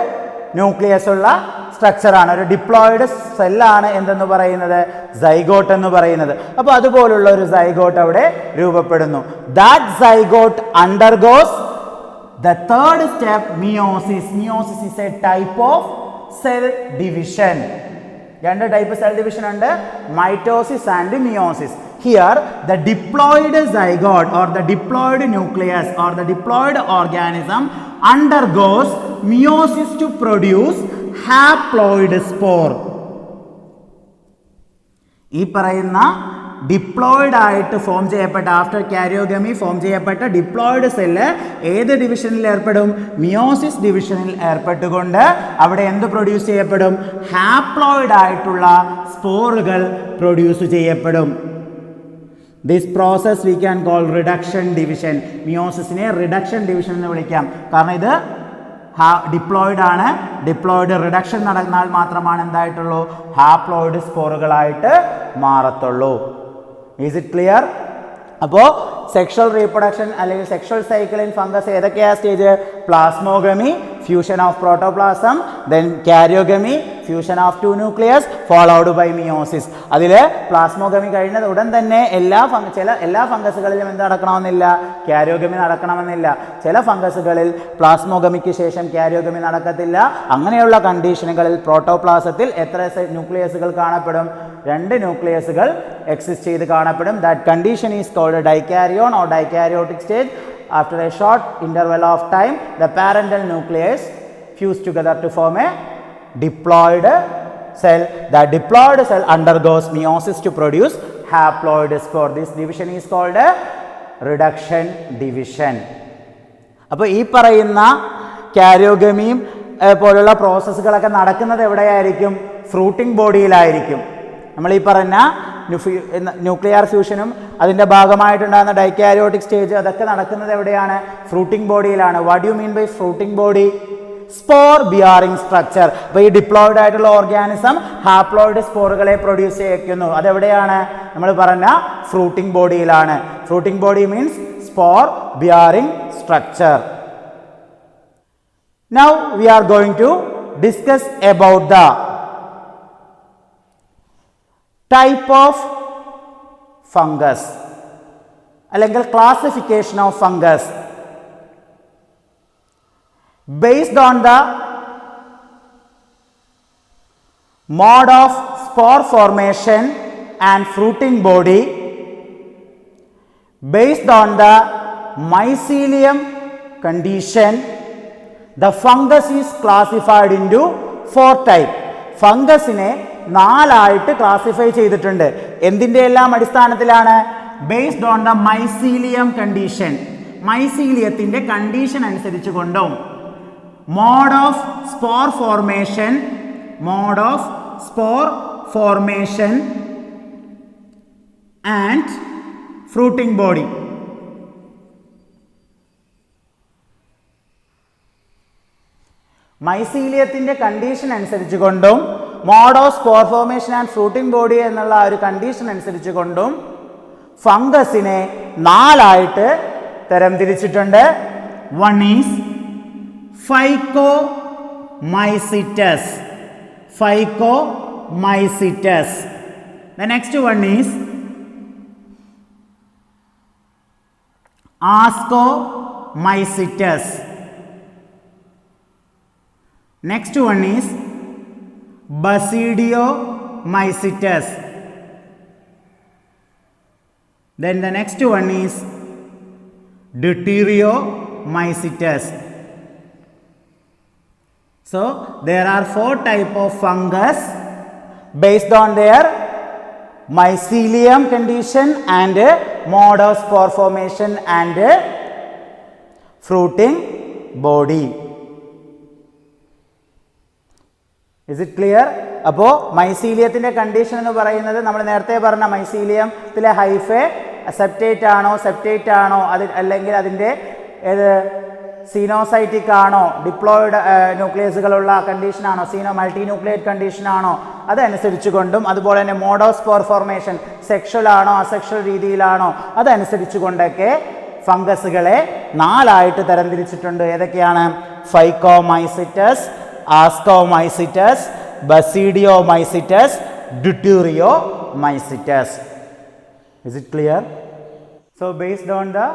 ന്യൂക്ലിയസ് ഉള്ള സ്ട്രക്ചറാണ്. ഒരു ഡിപ്ലോയിഡ് സെല്ലാണ് എന്തെന്ന് പറയുന്നത്? സൈഗോട്ട് എന്ന് പറയുന്നത്. അപ്പോൾ അതുപോലുള്ള ഒരു സൈഗോട്ട് അവിടെ രൂപപ്പെടുന്നു. That zygote undergoes the third step, meiosis. Meiosis is a type of cell division. 2 type cell division ഉണ്ട്, mitosis and meiosis. Here the diploid zygote or the diploid nucleus or the diploid organism undergoes meiosis to produce haploid spore. ഈ പറയുന്ന ഡിപ്ലോയിഡ് ആയിട്ട് ഫോം ചെയ്യപ്പെട്ട ആഫ്റ്റർ കാരിയോഗമി ഫോം ചെയ്യപ്പെട്ട ഡിപ്ലോയിഡ് സെല്ല് ഏത് ഡിവിഷനിൽ ഏർപ്പെടും? മിയോസിസ് ഡിവിഷനിൽ ഏർപ്പെട്ടുകൊണ്ട് അവിടെ എന്ത് പ്രൊഡ്യൂസ് ചെയ്യപ്പെടും? ഹാപ്ലോയിഡ് ആയിട്ടുള്ള സ്പോറുകൾ പ്രൊഡ്യൂസ് ചെയ്യപ്പെടും. This process we can call reduction division. മിയോസിസിനെ റിഡക്ഷൻ ഡിവിഷൻ എന്ന് വിളിക്കാം. കാരണം ഇത് ഡിപ്ലോയിഡ് ആണ്. ഡിപ്ലോയിഡ് റിഡക്ഷൻ നടന്നാൽ മാത്രമാണ് എന്തായിട്ടുള്ളൂ ഹാപ്ലോയിഡ് സ്പോറുകളായിട്ട് മാറത്തുള്ളൂ. Is it clear? അപ്പോൾ സെക്ഷൽ റീപ്രൊഡക്ഷൻ അല്ലെങ്കിൽ സെക്ഷൽ സൈക്കിൾ ഇൻ ഫംഗസ് ഏതൊക്കെയാണ് stage? Plasmogamy, fusion of protoplasm, then karyogamy, fusion of 2 nucleus followed by meiosis. അതിൽ പ്ലാസ്മോഗമി കഴിഞ്ഞത് ഉടൻ തന്നെ എല്ലാ ഫംഗസുകളിലും എന്ത് നടക്കണമെന്നില്ല? കാരിയോഗമി നടക്കണമെന്നില്ല. ചില ഫംഗസുകളിൽ പ്ലാസ്മോഗമിക്ക് ശേഷം കാരിയോഗമി നടക്കത്തില്ല. അങ്ങനെയുള്ള കണ്ടീഷനുകളിൽ പ്രോട്ടോപ്ലാസത്തിൽ എത്ര ന്യൂക്ലിയസുകൾ കാണപ്പെടും? 2 ന്യൂക്ലിയസുകൾ എക്സിസ്റ്റ് ചെയ്ത് കാണപ്പെടും. That condition is called dikaryon or dikaryotic stage. After a short interval of time, the parental nucleus fuse together to form a diploid cell. The diploid cell undergoes meiosis to produce haploid spore. This division is called a reduction division. അപ്പോൾ ഈ പറയുന്ന കാരിയോഗമിയും പോലുള്ള പ്രോസസ്സുകളൊക്കെ നടക്കുന്നത് എവിടെയായിരിക്കും? ഫ്രൂട്ടിംഗ് ബോഡിയിലായിരിക്കും. നമ്മൾ ഈ പറഞ്ഞ ന്യൂക്ലിയർ ഫ്യൂഷനും അതിൻ്റെ ഭാഗമായിട്ടുണ്ടാകുന്ന ഡൈകാരിയോട്ടിക് സ്റ്റേജ് അതൊക്കെ നടക്കുന്നത് എവിടെയാണ്? ഫ്രൂട്ടിംഗ് ബോഡിയിലാണ്. What you mean by fruiting body? Spore bearing structure. അപ്പോൾ ഈ ഡിപ്ലോയിഡ് ആയിട്ടുള്ള ഓർഗാനിസം ഹാപ്ലോയിഡ് സ്പോറുകളെ പ്രൊഡ്യൂസ് ചെയ്യിക്കുന്നു. അതെവിടെയാണ്? നമ്മൾ പറഞ്ഞ ഫ്രൂട്ടിംഗ് ബോഡിയിലാണ്. Fruiting body means spore bearing structure. Now we are going to discuss about the type of fungus അല്ലെങ്കിൽ classification of fungus based on the mode of spore formation and fruiting body, based on the mycelium condition. The fungus is classified into 4 types. ഫംഗസിനെ 4 ആയിട്ട് ക്ലാസിഫൈ ചെയ്തിട്ടുണ്ട്. എന്തിൻ്റെ എല്ലാം അടിസ്ഥാനത്തിലാണ്? Based on the mycelium condition. മൈസീലിയത്തിൻ്റെ കണ്ടീഷൻ അനുസരിച്ച് കൊണ്ടും mode of spore formation and fruiting body. മൈസീലിയത്തിൻ്റെ കണ്ടീഷൻ അനുസരിച്ച് കൊണ്ടും mode of spore formation and fruiting body എന്നുള്ള ഒരു കണ്ടീഷൻ അനുസരിച്ച് കൊണ്ടും ഫംഗസിനെ 4 ആയിട്ട് തരംതിരിച്ചിട്ടുണ്ട്. One is phycomycetes. The next one is ascomycetes. Next one is basidiomycetes. Then the next one is deuteriomycetes. So there are 4 types of fungus based on their mycelium condition and mode of spore formation and fruiting body. Is it clear? അപ്പോൾ മൈസീലിയത്തിൻ്റെ കണ്ടീഷൻ എന്ന് പറയുന്നത് നമ്മൾ നേരത്തെ പറഞ്ഞ മൈസീലിയത്തിലെ ഹൈഫെ സെപ്റ്റേറ്റ് ആണോ സെപ്റ്റേറ്റ് ആണോ അല്ലെങ്കിൽ അതിൻ്റെ ഏത് സീനോസൈറ്റിക് ആണോ ഡിപ്ലോയിഡ് ന്യൂക്ലിയസുകളുള്ള കണ്ടീഷനാണോ മൾട്ടി ന്യൂക്ലിയേറ്റ് കണ്ടീഷനാണോ അതനുസരിച്ച് കൊണ്ടും അതുപോലെ തന്നെ mode of spore formation sexual ആണോ അസെക്ഷൽ രീതിയിലാണോ അതനുസരിച്ച് കൊണ്ടൊക്കെ ഫംഗസുകളെ 4 ആയിട്ട് തരംതിരിച്ചിട്ടുണ്ട്. ഏതൊക്കെയാണ്? ഫൈക്കോമൈസിറ്റസ്, ആസ്കോമൈസിറ്റസ്, ബസിഡിയോമൈസിറ്റസ്, deuteriomycetes. Is it clear? So based on the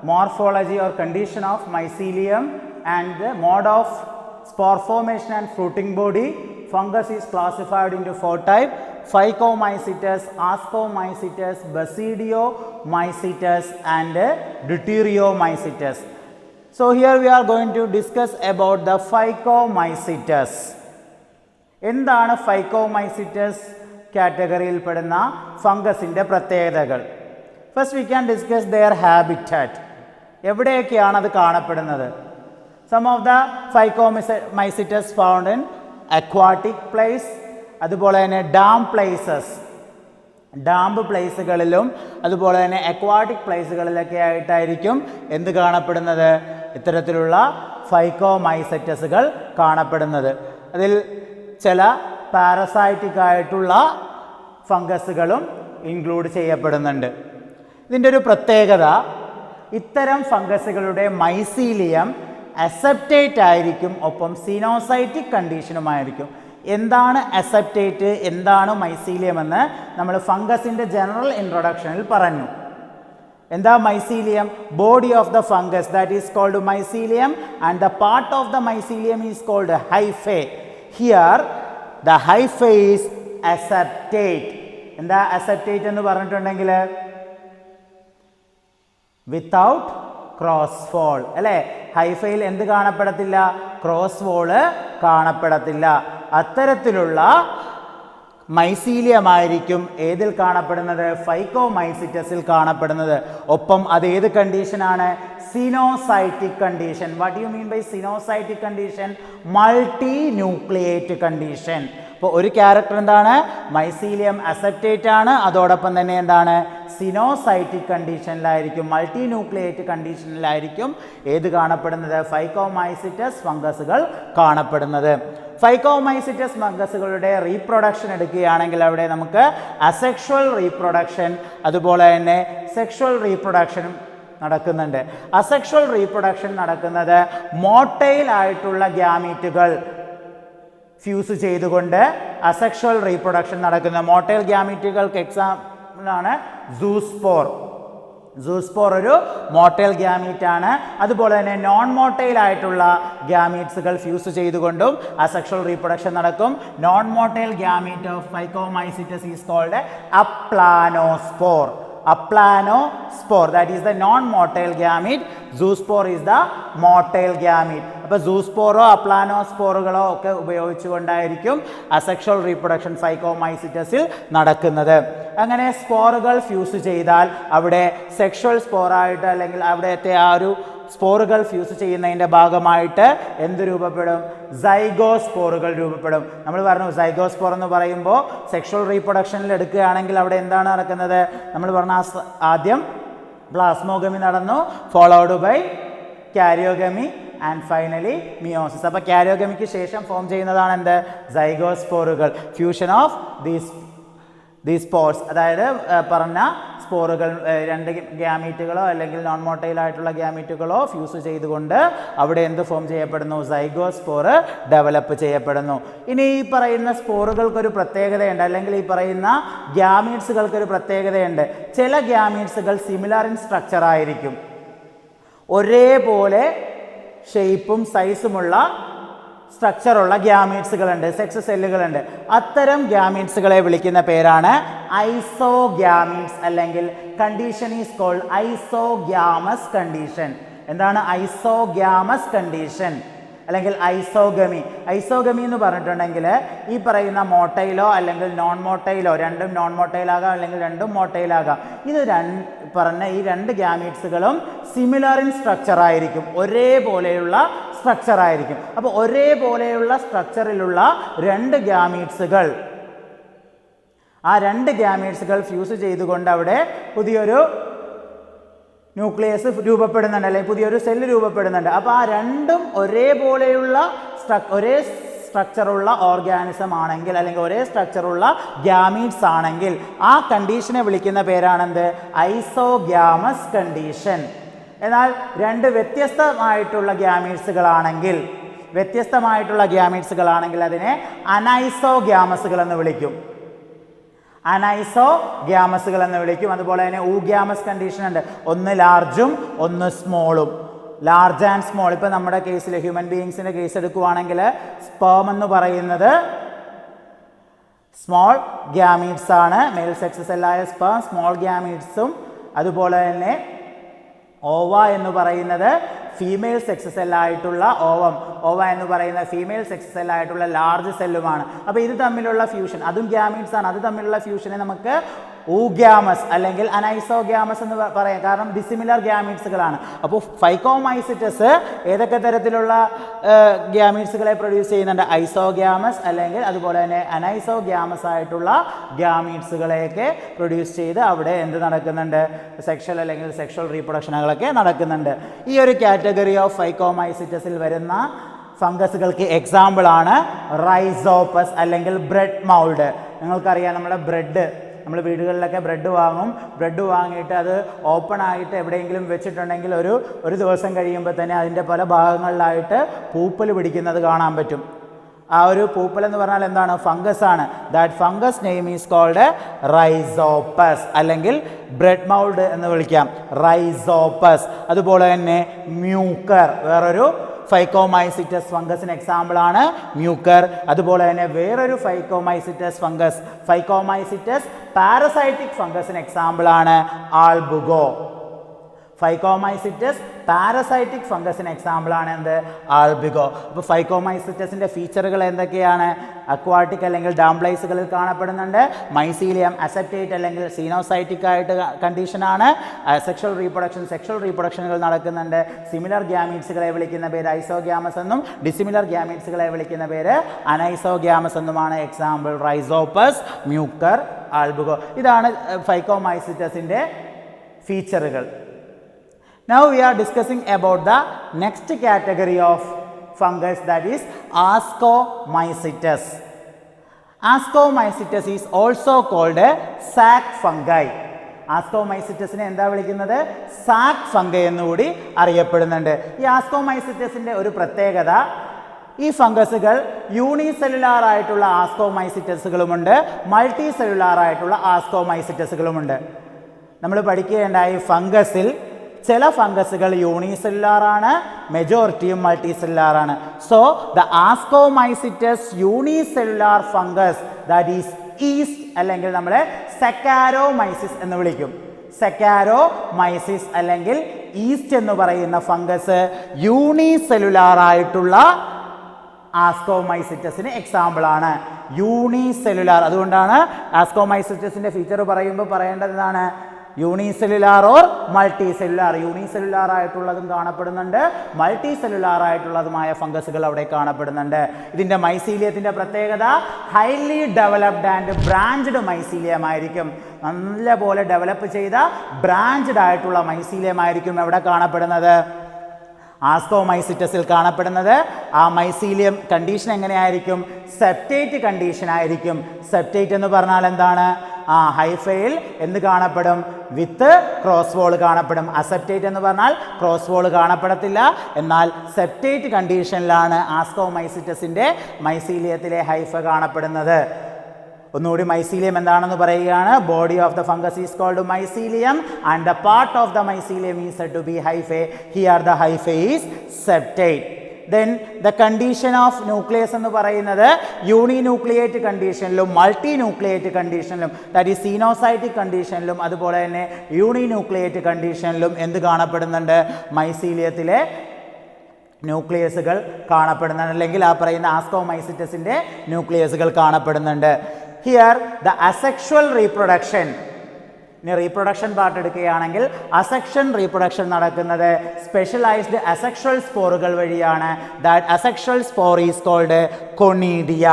morphology or condition of mycelium and the mode of spore formation and fruiting body, fungus is classified into 4 types: Phycomycetes, Ascomycetes, Basidiomycetes and Deuteriomycetes. So here we are going to discuss about the Phycomycetes. എന്താണ് ഫൈക്കോമൈസിറ്റസ് കാറ്റഗറിയിൽ പെടുന്ന ഫംഗസിൻ്റെ പ്രത്യേകതകൾ? First we can discuss their habitat. എവിടെയൊക്കെയാണ് അത് കാണപ്പെടുന്നത്? Some of the phycomycetes found in aquatic place, അതുപോലെ തന്നെ ഡാംപ് പ്ലേസുകളിലും അതുപോലെ തന്നെ അക്വാട്ടിക് പ്ലേസുകളിലൊക്കെ ആയിട്ടായിരിക്കും എന്ത് കാണപ്പെടുന്നത്? ഇത്തരത്തിലുള്ള ഫൈക്കോമൈസെറ്റസുകൾ കാണപ്പെടുന്നത്. അതിൽ ചില പാരസൈറ്റിക് ആയിട്ടുള്ള ഫംഗസുകളും ഇൻക്ലൂഡ് ചെയ്യപ്പെടുന്നുണ്ട്. ഇതിൻ്റെ ഒരു പ്രത്യേകത, ഇത്തരം ഫംഗസുകളുടെ മൈസീലിയം അസെപ്റ്റേറ്റ് ആയിരിക്കും, ഒപ്പം സിനോസൈറ്റിക് കണ്ടീഷനുമായിരിക്കും. എന്താണ് അസെപ്റ്റേറ്റ്, എന്താണ് മൈസീലിയം എന്ന് നമ്മൾ ഫംഗസിൻ്റെ ജനറൽ ഇൻട്രൊഡക്ഷനിൽ പറഞ്ഞു. എന്താ mycelium? Body of the fungus that is called mycelium and the part of the mycelium is called hyphae. Here the hyphae is aseptate. എന്താ അസെപ്റ്റേറ്റ് എന്ന് പറഞ്ഞിട്ടുണ്ടെങ്കിൽ വിത്തൗട്ട് ക്രോസ് ഫോൾ അല്ലേ? ഹൈഫയിൽ എന്ത് കാണപ്പെടത്തില്ല? Cross wall കാണപ്പെടത്തില്ല. അത്തരത്തിലുള്ള മൈസീലിയമായിരിക്കും ഏതിൽ കാണപ്പെടുന്നത്? ഫൈക്കോമൈസിറ്റസിൽ കാണപ്പെടുന്നത്. ഒപ്പം അത് ഏത് കണ്ടീഷനാണ്? Coenocytic condition. What you mean by coenocytic condition? Multinucleate condition. അപ്പോൾ ഒരു ക്യാരക്ടർ എന്താണ്? മൈസീലിയം അസെപ്റ്റേറ്റ് ആണ്, അതോടൊപ്പം തന്നെ എന്താണ്? സിനോസൈറ്റിക് കണ്ടീഷനിലായിരിക്കും, മൾട്ടി ന്യൂക്ലിയേറ്റ് കണ്ടീഷനിലായിരിക്കും ഏത് കാണപ്പെടുന്നത്? ഫൈക്കോമൈസിറ്റസ് ഫംഗസുകൾ കാണപ്പെടുന്നത്. ഫൈക്കോമൈസിറ്റസ് ഫംഗസുകളുടെ റീപ്രൊഡക്ഷൻ എടുക്കുകയാണെങ്കിൽ അവിടെ നമുക്ക് അസെക്ഷുവൽ റീപ്രൊഡക്ഷൻ അതുപോലെ തന്നെ സെക്ഷുവൽ റീപ്രൊഡക്ഷനും നടക്കുന്നുണ്ട്. അസെക്ഷുവൽ റീപ്രൊഡക്ഷൻ നടക്കുന്നത് മോട്ടൈൽ ആയിട്ടുള്ള ഗ്യാമീറ്റുകൾ ഫ്യൂസ് ചെയ്തുകൊണ്ട് അസെക്ഷുവൽ റീപ്രൊഡക്ഷൻ നടക്കുന്ന മോട്ടൈൽ ഗ്യാമീറ്റുകൾക്ക് എക്സാമ്പിളാണ് സൂസ്പോർ. സൂസ്പോർ ഒരു മോട്ടൈൽ ഗ്യാമീറ്റ് ആണ്. അതുപോലെ തന്നെ നോൺ മോട്ടൈൽ ആയിട്ടുള്ള ഗ്യാമീറ്റ്സുകൾ ഫ്യൂസ് ചെയ്തുകൊണ്ടും അസെക്ഷുവൽ റീപ്രൊഡക്ഷൻ നടക്കും. Non motile gamete of phycomycetes is called aplanospore. Aplanospore, that is the non-motile gamete. Zoospore is the motile gamete. അപ്പോൾ സൂസ്പോറോ അപ്ലാനോസ്പോറുകളോ ഒക്കെ ഉപയോഗിച്ചുകൊണ്ടായിരിക്കും അസെക്ഷുവൽ റീപ്രൊഡക്ഷൻ ഫൈക്കോമൈസിറ്റസിൽ നടക്കുന്നത്. അങ്ങനെ സ്പോറുകൾ ഫ്യൂസ് ചെയ്താൽ അവിടെ സെക്ഷുവൽ സ്പോറായിട്ട് അല്ലെങ്കിൽ അവിടുത്തെ ആ ഒരു സ്പോറുകൾ ഫ്യൂസ് ചെയ്യുന്നതിൻ്റെ ഭാഗമായിട്ട് എന്ത് രൂപപ്പെടും? സൈഗോസ്പോറുകൾ രൂപപ്പെടും. നമ്മൾ പറഞ്ഞു സൈഗോസ്പോർ എന്ന് പറയുമ്പോൾ സെക്ഷുവൽ റീപ്രൊഡക്ഷനിൽ എടുക്കുകയാണെങ്കിൽ അവിടെ എന്താണ് നടക്കുന്നത്? നമ്മൾ പറഞ്ഞ ആദ്യം പ്ലാസ്മോഗമി നടന്നു, followed by karyogamy and finally meiosis. അപ്പോൾ കാരിയോഗമിക്ക് ശേഷം ഫോം ചെയ്യുന്നതാണ് എന്ത്? സൈഗോസ്പോറുകൾ. ഫ്യൂഷൻ ഓഫ് ദീസ് സ്പോർസ്, അതായത് പറഞ്ഞ സ്പോറുകൾ രണ്ട് ഗ്യാമീറ്റുകളോ അല്ലെങ്കിൽ നോൺ മോട്ടൈൽ ആയിട്ടുള്ള ഗ്യാമീറ്റുകളോ ഫ്യൂസ് ചെയ്തുകൊണ്ട് അവിടെ എന്ത് ഫോം ചെയ്യപ്പെടുന്നു? സൈഗോസ്പോർ ഡെവലപ്പ് ചെയ്യപ്പെടുന്നു. ഇനി ഈ പറയുന്ന സ്പോറുകൾക്കൊരു പ്രത്യേകതയുണ്ട്, അല്ലെങ്കിൽ ഈ പറയുന്ന ഗ്യാമീറ്റ്സുകൾക്കൊരു പ്രത്യേകതയുണ്ട്. ചില ഗ്യാമീറ്റ്സുകൾ സിമിലർ ഇൻ സ്ട്രക്ചർ ആയിരിക്കും, ഒരേപോലെ ഷേപ്പും സൈസുമുള്ള സ്ട്രക്ചറുള്ള ഗ്യാമീറ്റ്സുകളുണ്ട്, സെക്സ് സെല്ലുകളുണ്ട്. അത്തരം ഗ്യാമീറ്റ്സുകളെ വിളിക്കുന്ന പേരാണ് ഐസോഗ്യാമീറ്റ്സ്, അല്ലെങ്കിൽ കണ്ടീഷൻ ഈസ് കോൾഡ് ഐസോഗ്യാമസ് കണ്ടീഷൻ. എന്താണ് ഐസോഗ്യാമസ് കണ്ടീഷൻ അല്ലെങ്കിൽ ഐസോഗമി? ഐസോഗമി എന്ന് പറഞ്ഞിട്ടുണ്ടെങ്കിൽ ഈ പറയുന്ന മോട്ടൈലോ അല്ലെങ്കിൽ നോൺ മോട്ടൈലോ, രണ്ടും നോൺ മോട്ടൈലാകാം അല്ലെങ്കിൽ രണ്ടും മോട്ടൈലാകാം, ഇത് പറഞ്ഞ ഈ രണ്ട് ഗ്യാമീറ്റ്സുകളും സിമിലർ ഇൻ സ്ട്രക്ചർ ആയിരിക്കും, ഒരേപോലെയുള്ള സ്ട്രക്ചർ ആയിരിക്കും. അപ്പോൾ ഒരേപോലെയുള്ള സ്ട്രക്ചറിലുള്ള രണ്ട് ഗ്യാമീറ്റ്സുകൾ, ആ രണ്ട് ഗ്യാമീറ്റ്സുകൾ ഫ്യൂസ് ചെയ്തുകൊണ്ട് അവിടെ പുതിയൊരു ന്യൂക്ലിയസ് രൂപപ്പെടുന്നുണ്ട്, അല്ലെങ്കിൽ പുതിയൊരു സെല്ല് രൂപപ്പെടുന്നുണ്ട്. അപ്പോൾ ആ രണ്ടും ഒരേപോലെയുള്ള ഒരേ സ്ട്രക്ചറുള്ള ഓർഗാനിസം ആണെങ്കിൽ, അല്ലെങ്കിൽ ഒരേ സ്ട്രക്ചറുള്ള ഗ്യാമീറ്റ്സ് ആണെങ്കിൽ ആ കണ്ടീഷനെ വിളിക്കുന്ന പേരാണെന്ത്? ഐസോഗ്യാമസ് കണ്ടീഷൻ. എന്നാൽ രണ്ട് വ്യത്യസ്തമായിട്ടുള്ള ഗ്യാമീറ്റ്സുകളാണെങ്കിൽ അതിനെ അനൈസോഗ്യാമസുകൾ എന്ന് വിളിക്കും. അനൈസോഗ്യാമസുകൾ എന്ന് വിളിക്കും. അതുപോലെ തന്നെ ഊഗ്യാമസ് കണ്ടീഷൻ ഉണ്ട്, ഒന്ന് ലാർജും ഒന്ന് സ്മോളും. ലാർജ് ആൻഡ് സ്മോൾ, ഇപ്പം നമ്മുടെ കേസിൽ ഹ്യൂമൻ ബീയിങ്സിൻ്റെ കേസ് എടുക്കുവാണെങ്കിൽ സ്പേം എന്ന് പറയുന്നത് സ്മോൾ ഗ്യാമീറ്റ്സ് ആണ്, മെയിൽ സെക്സ് സെല്ലായ സ്പേം സ്മോൾ ഗ്യാമീറ്റ്സും. അതുപോലെ തന്നെ ഓവ എന്ന് പറയുന്നത് ഫീമെയിൽ സെക്സ് സെല്ലായിട്ടുള്ള ഓവ എന്ന് പറയുന്ന ഫീമെയിൽ സെക്സ് സെല്ലായിട്ടുള്ള ലാർജ് സെല്ലുമാണ്. അപ്പോൾ ഇത് തമ്മിലുള്ള ഫ്യൂഷൻ, അതും ഗ്യാമീറ്റ്സ് ആണ്, അത് തമ്മിലുള്ള ഫ്യൂഷനെ നമുക്ക് ഊഗ്യാമസ് അല്ലെങ്കിൽ അനൈസോഗ്യാമസ് എന്ന് പറയാം, കാരണം ഡിസിമിലർ ഗ്യാമീറ്റ്സുകളാണ്. അപ്പോൾ ഫൈക്കോമൈസിറ്റസ് ഏതൊക്കെ തരത്തിലുള്ള ഗ്യാമീറ്റ്സുകളെ പ്രൊഡ്യൂസ് ചെയ്യുന്നുണ്ട്? ഐസോഗ്യാമസ് അല്ലെങ്കിൽ അതുപോലെ തന്നെ അനൈസോഗ്യാമസ് ആയിട്ടുള്ള ഗ്യാമീറ്റ്സുകളെയൊക്കെ പ്രൊഡ്യൂസ് ചെയ്ത് അവിടെ എന്ത് നടക്കുന്നുണ്ട്? സെക്ഷൽ അല്ലെങ്കിൽ സെക്ഷൽ റീപ്രൊഡക്ഷനുകളൊക്കെ നടക്കുന്നുണ്ട്. ഈ ഒരു കാറ്റഗറി ഓഫ് ഫൈക്കോമൈസിറ്റസിൽ വരുന്ന ഫംഗസുകൾക്ക് എക്സാമ്പിളാണ് റൈസോപ്പസ് അല്ലെങ്കിൽ ബ്രെഡ് മൗൾഡ്. നിങ്ങൾക്കറിയാം, നമ്മുടെ നമ്മൾ വീടുകളിലൊക്കെ ബ്രെഡ് വാങ്ങും. ബ്രെഡ് വാങ്ങിയിട്ട് അത് ഓപ്പൺ ആയിട്ട് എവിടെയെങ്കിലും വെച്ചിട്ടുണ്ടെങ്കിൽ ഒരു ദിവസം കഴിയുമ്പോൾ തന്നെ അതിൻ്റെ പല ഭാഗങ്ങളിലായിട്ട് പൂപ്പൽ പിടിക്കുന്നത് കാണാൻ പറ്റും. ആ ഒരു പൂപ്പൽ എന്ന് പറഞ്ഞാൽ എന്താണ്? ഫംഗസ് ആണ്. That fungus name is called rhizopus അല്ലെങ്കിൽ ബ്രെഡ് മൗൾഡ് എന്ന് വിളിക്കാം, റൈസോപ്പസ്. അതുപോലെ തന്നെ മ്യൂക്കർ, വേറൊരു ഫൈക്കോമൈസിറ്റസ് ഫംഗസിന് എക്സാമ്പിൾ ആണ് മ്യൂക്കർ. അതുപോലെ തന്നെ വേറൊരു ഫൈക്കോമൈസിറ്റസ് ഫംഗസ്, ഫൈക്കോമൈസിറ്റസ് പാരസൈറ്റിക് ഫംഗസിന് എക്സാമ്പിൾ ആണ് ആൾബുഗോ. ഫൈക്കോമൈസിറ്റസ് പാരസൈറ്റിക് ഫംഗസിന് എക്സാമ്പിൾ ആണ് എന്ത്? ആൾബിഗോ. അപ്പോൾ ഫൈക്കോമൈസിറ്റസിൻ്റെ ഫീച്ചറുകൾ എന്തൊക്കെയാണ്? അക്വാട്ടിക് അല്ലെങ്കിൽ ഡാംപ്ലൈസുകളിൽ കാണപ്പെടുന്നുണ്ട്. മൈസീലിയം അസെപ്റ്റേറ്റ് അല്ലെങ്കിൽ സീനോസൈറ്റിക് ആയിട്ട് കണ്ടീഷനാണ്. സെക്ഷൽ റീപ്രൊഡക്ഷനുകൾ നടക്കുന്നുണ്ട്. സിമിലർ ഗ്യാമീറ്റ്സുകളെ വിളിക്കുന്ന പേര് ഐസോഗ്യാമസ് എന്നും ഡിസിമിലർ ഗ്യാമീറ്റ്സുകളെ വിളിക്കുന്ന പേര് അനൈസോഗ്യാമസ് എന്നുമാണ്. Example Rhizopus, Mucor, Albugo. ഇതാണ് ഫൈക്കോമൈസിറ്റസിൻ്റെ ഫീച്ചറുകൾ. Now we are discussing about the next category of fungus, that is Ascomycetes. Ascomycetes is also called a sac fungi. ആസ്കോമൈസിറ്റസിനെ എന്താ വിളിക്കുന്നത്? സാക് ഫംഗൈ എന്നുകൂടി അറിയപ്പെടുന്നുണ്ട്. ഈ ആസ്കോമൈസിറ്റസിൻ്റെ ഒരു പ്രത്യേകത, ഈ ഫംഗസുകൾ യൂണിസെല്ലുലാർ ആയിട്ടുള്ള ആസ്കോമൈസിറ്റസുകളുമുണ്ട്, മൾട്ടി സെല്ലുലാർ ആയിട്ടുള്ള ആസ്കോമൈസിറ്റസുകളുമുണ്ട്. നമ്മൾ പഠിക്കുകയുണ്ടായി ഫംഗസിൽ ചില ഫംഗസുകൾ യൂണിസെല്ലുലാർ ആണ്, മെജോറിറ്റിയും മൾട്ടി സെല്ലുലാർ ആണ്. So the ascomycetes unicellular fungus that is yeast അല്ലെങ്കിൽ നമ്മൾ സെക്കാരോമൈസിസ് എന്ന് വിളിക്കും. സെക്കാരോമൈസിസ് അല്ലെങ്കിൽ ഈസ്റ്റ് എന്ന് പറയുന്ന ഫംഗസ് യൂണിസെല്ലുലാർ ആയിട്ടുള്ള ആസ്കോമൈസിറ്റസിന് എക്സാമ്പിൾ ആണ്. യൂണിസെല്ലുലാർ, അതുകൊണ്ടാണ് ആസ്കോമൈസിറ്റസിൻ്റെ ഫീച്ചർ പറയുമ്പോൾ പറയേണ്ടതാണ് unicellular or multi cellular. Unicellular ആയിട്ടുള്ളതും കാണപ്പെടുന്നുണ്ട്, മൾട്ടി സെല്ലുലാർ ആയിട്ടുള്ളതുമായ ഫംഗസുകൾ അവിടെ കാണപ്പെടുന്നുണ്ട്. ഇതിൻ്റെ മൈസീലിയത്തിൻ്റെ പ്രത്യേകത highly developed and branched mycelium ആയിരിക്കും. നല്ല പോലെ ഡെവലപ്പ് ചെയ്ത ബ്രാഞ്ച്ഡ് ആയിട്ടുള്ള മൈസീലിയം ആയിരിക്കും എവിടെ കാണപ്പെടുന്നത്? ആസ്കോമൈസിറ്റസിൽ കാണപ്പെടുന്നത്. ആ മൈസീലിയം കണ്ടീഷൻ എങ്ങനെയായിരിക്കും? സെപ്റ്റേറ്റ് കണ്ടീഷൻ ആയിരിക്കും. സെപ്റ്റേറ്റ് എന്ന് പറഞ്ഞാൽ എന്താണ്? ഹൈഫയിൽ എന്ത് കാണപ്പെടും? വിത്ത് ക്രോസ് വോൾ കാണപ്പെടും. അസെപ്റ്റേറ്റ് എന്ന് പറഞ്ഞാൽ ക്രോസ് വോൾ കാണപ്പെടത്തില്ല. എന്നാൽ സെപ്റ്റേറ്റ് കണ്ടീഷനിലാണ് ആസ്കോമൈസിറ്റസിൻ്റെ മൈസീലിയത്തിലെ ഹൈഫ കാണപ്പെടുന്നത്. ഒന്നുകൂടി മൈസീലിയം എന്താണെന്ന് പറയുകയാണ്. Body of the fungus is called mycelium and the part of the mycelium is said to be hyphae. Here the hyphae is septate. Then the condition of nucleus എന്ന് പറയുന്നത് യൂണിന്യൂക്ലിയേറ്റ് കണ്ടീഷനിലും മൾട്ടി ന്യൂക്ലിയേറ്റ് കണ്ടീഷനിലും, ദാറ്റ് ഈസ് സീനോസൈറ്റിക് കണ്ടീഷനിലും അതുപോലെ തന്നെ യൂണിന്യൂക്ലിയേറ്റ് കണ്ടീഷനിലും എന്ത് കാണപ്പെടുന്നുണ്ട്? മൈസീലിയത്തിലെ ന്യൂക്ലിയസുകൾ കാണപ്പെടുന്നുണ്ട്, അല്ലെങ്കിൽ ആ പറയുന്ന ആസ്കോമൈസിറ്റസിൻ്റെ ന്യൂക്ലിയസുകൾ കാണപ്പെടുന്നുണ്ട്. ഹിയർ ദ അസെക്ഷൽ റീപ്രൊഡക്ഷൻ, ഇനി റീപ്രൊഡക്ഷൻ പാർട്ട് എടുക്കുകയാണെങ്കിൽ അസെക്ഷൻ റീപ്രൊഡക്ഷൻ നടക്കുന്നത് സ്പെഷ്യലൈസ്ഡ് അസെക്ഷൽ സ്പോറുകൾ വഴിയാണ്. That asexual spore is called conidia.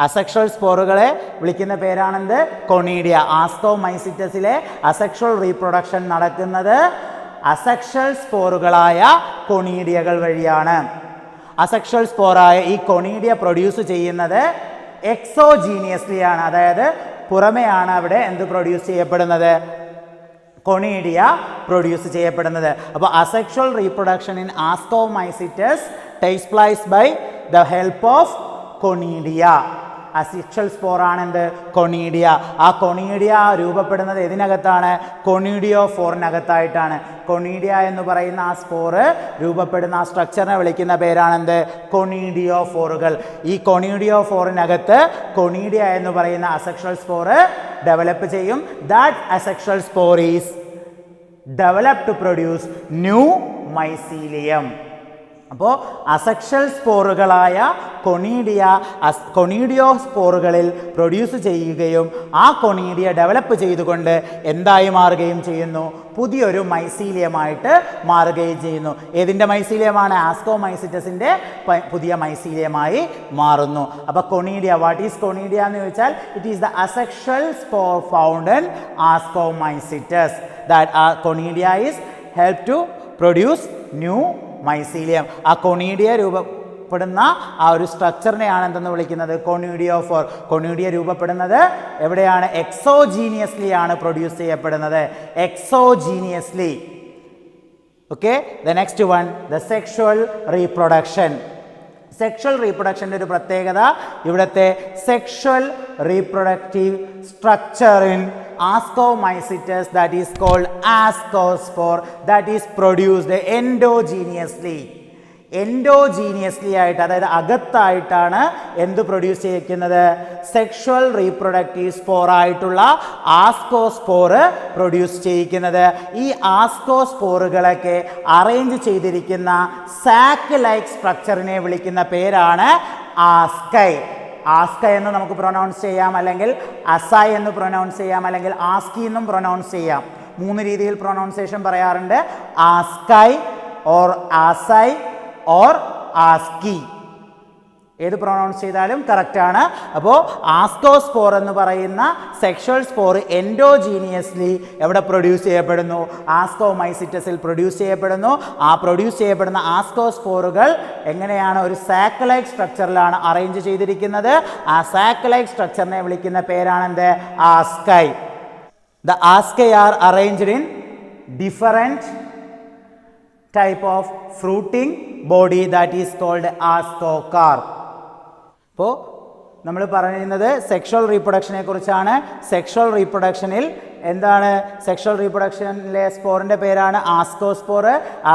Asexual സ്പോറുകളെ വിളിക്കുന്ന പേരാണെന്ത്? കൊണീഡിയ. ആസ്കോമൈസിറ്റസിലെ അസെക്ഷൽ റീപ്രൊഡക്ഷൻ നടക്കുന്നത് അസെക്ഷൽ സ്പോറുകളായ കൊണീഡിയകൾ വഴിയാണ്. അസെക്ഷൽ സ്പോറായ ഈ കൊണീഡിയ പ്രൊഡ്യൂസ് ചെയ്യുന്നത് എക്സോജീനിയസ്ലി ആണ്, അതായത് പുറമെയാണ് അവിടെ എന്ത് പ്രൊഡ്യൂസ് ചെയ്യപ്പെടുന്നത്? കൊണീഡിയ പ്രൊഡ്യൂസ് ചെയ്യപ്പെടുന്നത്. അപ്പോൾ asexual reproduction in ascomycetes takes place by the help of conidia. Asexual സ്പോറാണ് എന്ത്? കൊണീഡിയ. ആ കൊണീഡിയ രൂപപ്പെടുന്നത് ഏതിനകത്താണ്? കൊണീഡിയോഫോറിനകത്തായിട്ടാണ്. കൊണീഡിയ എന്ന് പറയുന്ന ആ സ്പോറ് രൂപപ്പെടുന്ന ആ സ്ട്രക്ചറിനെ വിളിക്കുന്ന പേരാണെന്ത്? കൊണീഡിയോഫോറുകൾ. ഈ കൊണീഡിയോഫോറിനകത്ത് കൊണീഡിയ എന്ന് പറയുന്ന അസെക്ഷൽ സ്പോറ് ഡെവലപ്പ് ചെയ്യും. That asexual spore is develop to produce new mycelium. അപ്പോൾ അസെക്ഷൽ സ്പോറുകളായ കൊണീഡിയോസ്പോറുകളിൽ പ്രൊഡ്യൂസ് ചെയ്യുകയും ആ കൊണീഡിയ ഡെവലപ്പ് ചെയ്തുകൊണ്ട് എന്തായി മാറുകയും ചെയ്യുന്നു? പുതിയൊരു മൈസീലിയമായിട്ട് മാറുകയും ചെയ്യുന്നു. ഏതിൻ്റെ മൈസീലിയമാണ്? ആസ്കോമൈസിറ്റസിൻ്റെ പുതിയ മൈസീലിയമായി മാറുന്നു. അപ്പോൾ കൊണീഡിയ, വാട്ട് ഈസ് കൊണീഡിയ എന്ന് ചോദിച്ചാൽ it is the asexual spore found in ascomycetes. That conidia is help to produce new mycelium. ആ കൊണീഡിയ രൂപപ്പെടുന്ന ആ ഒരു സ്ട്രക്ചറിനെയാണ് എന്തെന്ന് വിളിക്കുന്നത്? കൊണീഡിയോഫോർ. കൊണീഡിയ രൂപപ്പെടുന്നത് എവിടെയാണ്? എക്സോജീനിയസ്ലി ആണ് പ്രൊഡ്യൂസ് ചെയ്യപ്പെടുന്നത്. Exogenously. Okay, the next one, the sexual reproduction. Sexual റീപ്രൊഡക്ഷൻ്റെ ഒരു പ്രത്യേകത, ഇവിടുത്തെ sexual reproductive structure in Ascomycetes, that is called ascospore, that is produced endogenously. Endogenously ആയിട്ട്, അതായത് അകത്തായിട്ടാണ് എന്ത് പ്രൊഡ്യൂസ് ചെയ്യിക്കുന്നത്? സെക്ഷുവൽ റീപ്രൊഡക്റ്റീവ് സ്പോറായിട്ടുള്ള ആസ്കോസ്പോർ പ്രൊഡ്യൂസ് ചെയ്യിക്കുന്നത്. ഈ ആസ്കോസ്പോറുകളൊക്കെ അറേഞ്ച് ചെയ്തിരിക്കുന്ന സാക്ക് ലൈക്ക് സ്ട്രക്ചറിനെ വിളിക്കുന്ന പേരാണ് ആസ്കൈ. ആസ്കൈ എന്ന് നമുക്ക് പ്രൊനൗൺസ് ചെയ്യാം, അല്ലെങ്കിൽ അസായ് എന്ന് പ്രൊനൗൺസ് ചെയ്യാം, അല്ലെങ്കിൽ ആസ്കി എന്നും പ്രൊനൗൺസ് ചെയ്യാം. 3 രീതിയിൽ പ്രൊനൗൺസിയേഷൻ പറയാറുണ്ട്. ആസ്കൈ ഓർ ആസായ് ഓർ ആസ്കി, ഏത് പ്രൊനൗൺസ് ചെയ്താലും കറക്റ്റാണ്. അപ്പോൾ ആസ്കോസ്പോർ എന്ന് പറയുന്ന സെക്ഷൽ സ്പോർ എൻഡോജീനിയസ്ലി എവിടെ പ്രൊഡ്യൂസ് ചെയ്യപ്പെടുന്നു? ആസ്കോമൈസിറ്റസിൽ പ്രൊഡ്യൂസ് ചെയ്യപ്പെടുന്നു. ആ പ്രൊഡ്യൂസ് ചെയ്യപ്പെടുന്ന ആസ്കോസ്പോറുകൾ എങ്ങനെയാണ്? ഒരു സാക്ക് ലൈക്ക് സ്ട്രക്ചറിലാണ് അറേഞ്ച് ചെയ്തിരിക്കുന്നത്. ആ സാക്ക് ലൈക്ക് സ്ട്രക്ചറിനെ വിളിക്കുന്ന പേരാണ് എന്ത്? Asci. The asci are arranged in different type of fruiting body that is called ascocarp. അപ്പോൾ നമ്മൾ പറയുന്നത് സെക്ഷൽ റീപ്രൊഡക്ഷനെ കുറിച്ചാണ്. സെക്ഷൽ റീപ്രൊഡക്ഷനിൽ എന്താണ്? സെക്ഷൽ റീപ്രൊഡക്ഷനിലെ സ്പോറിൻ്റെ പേരാണ് ascospore.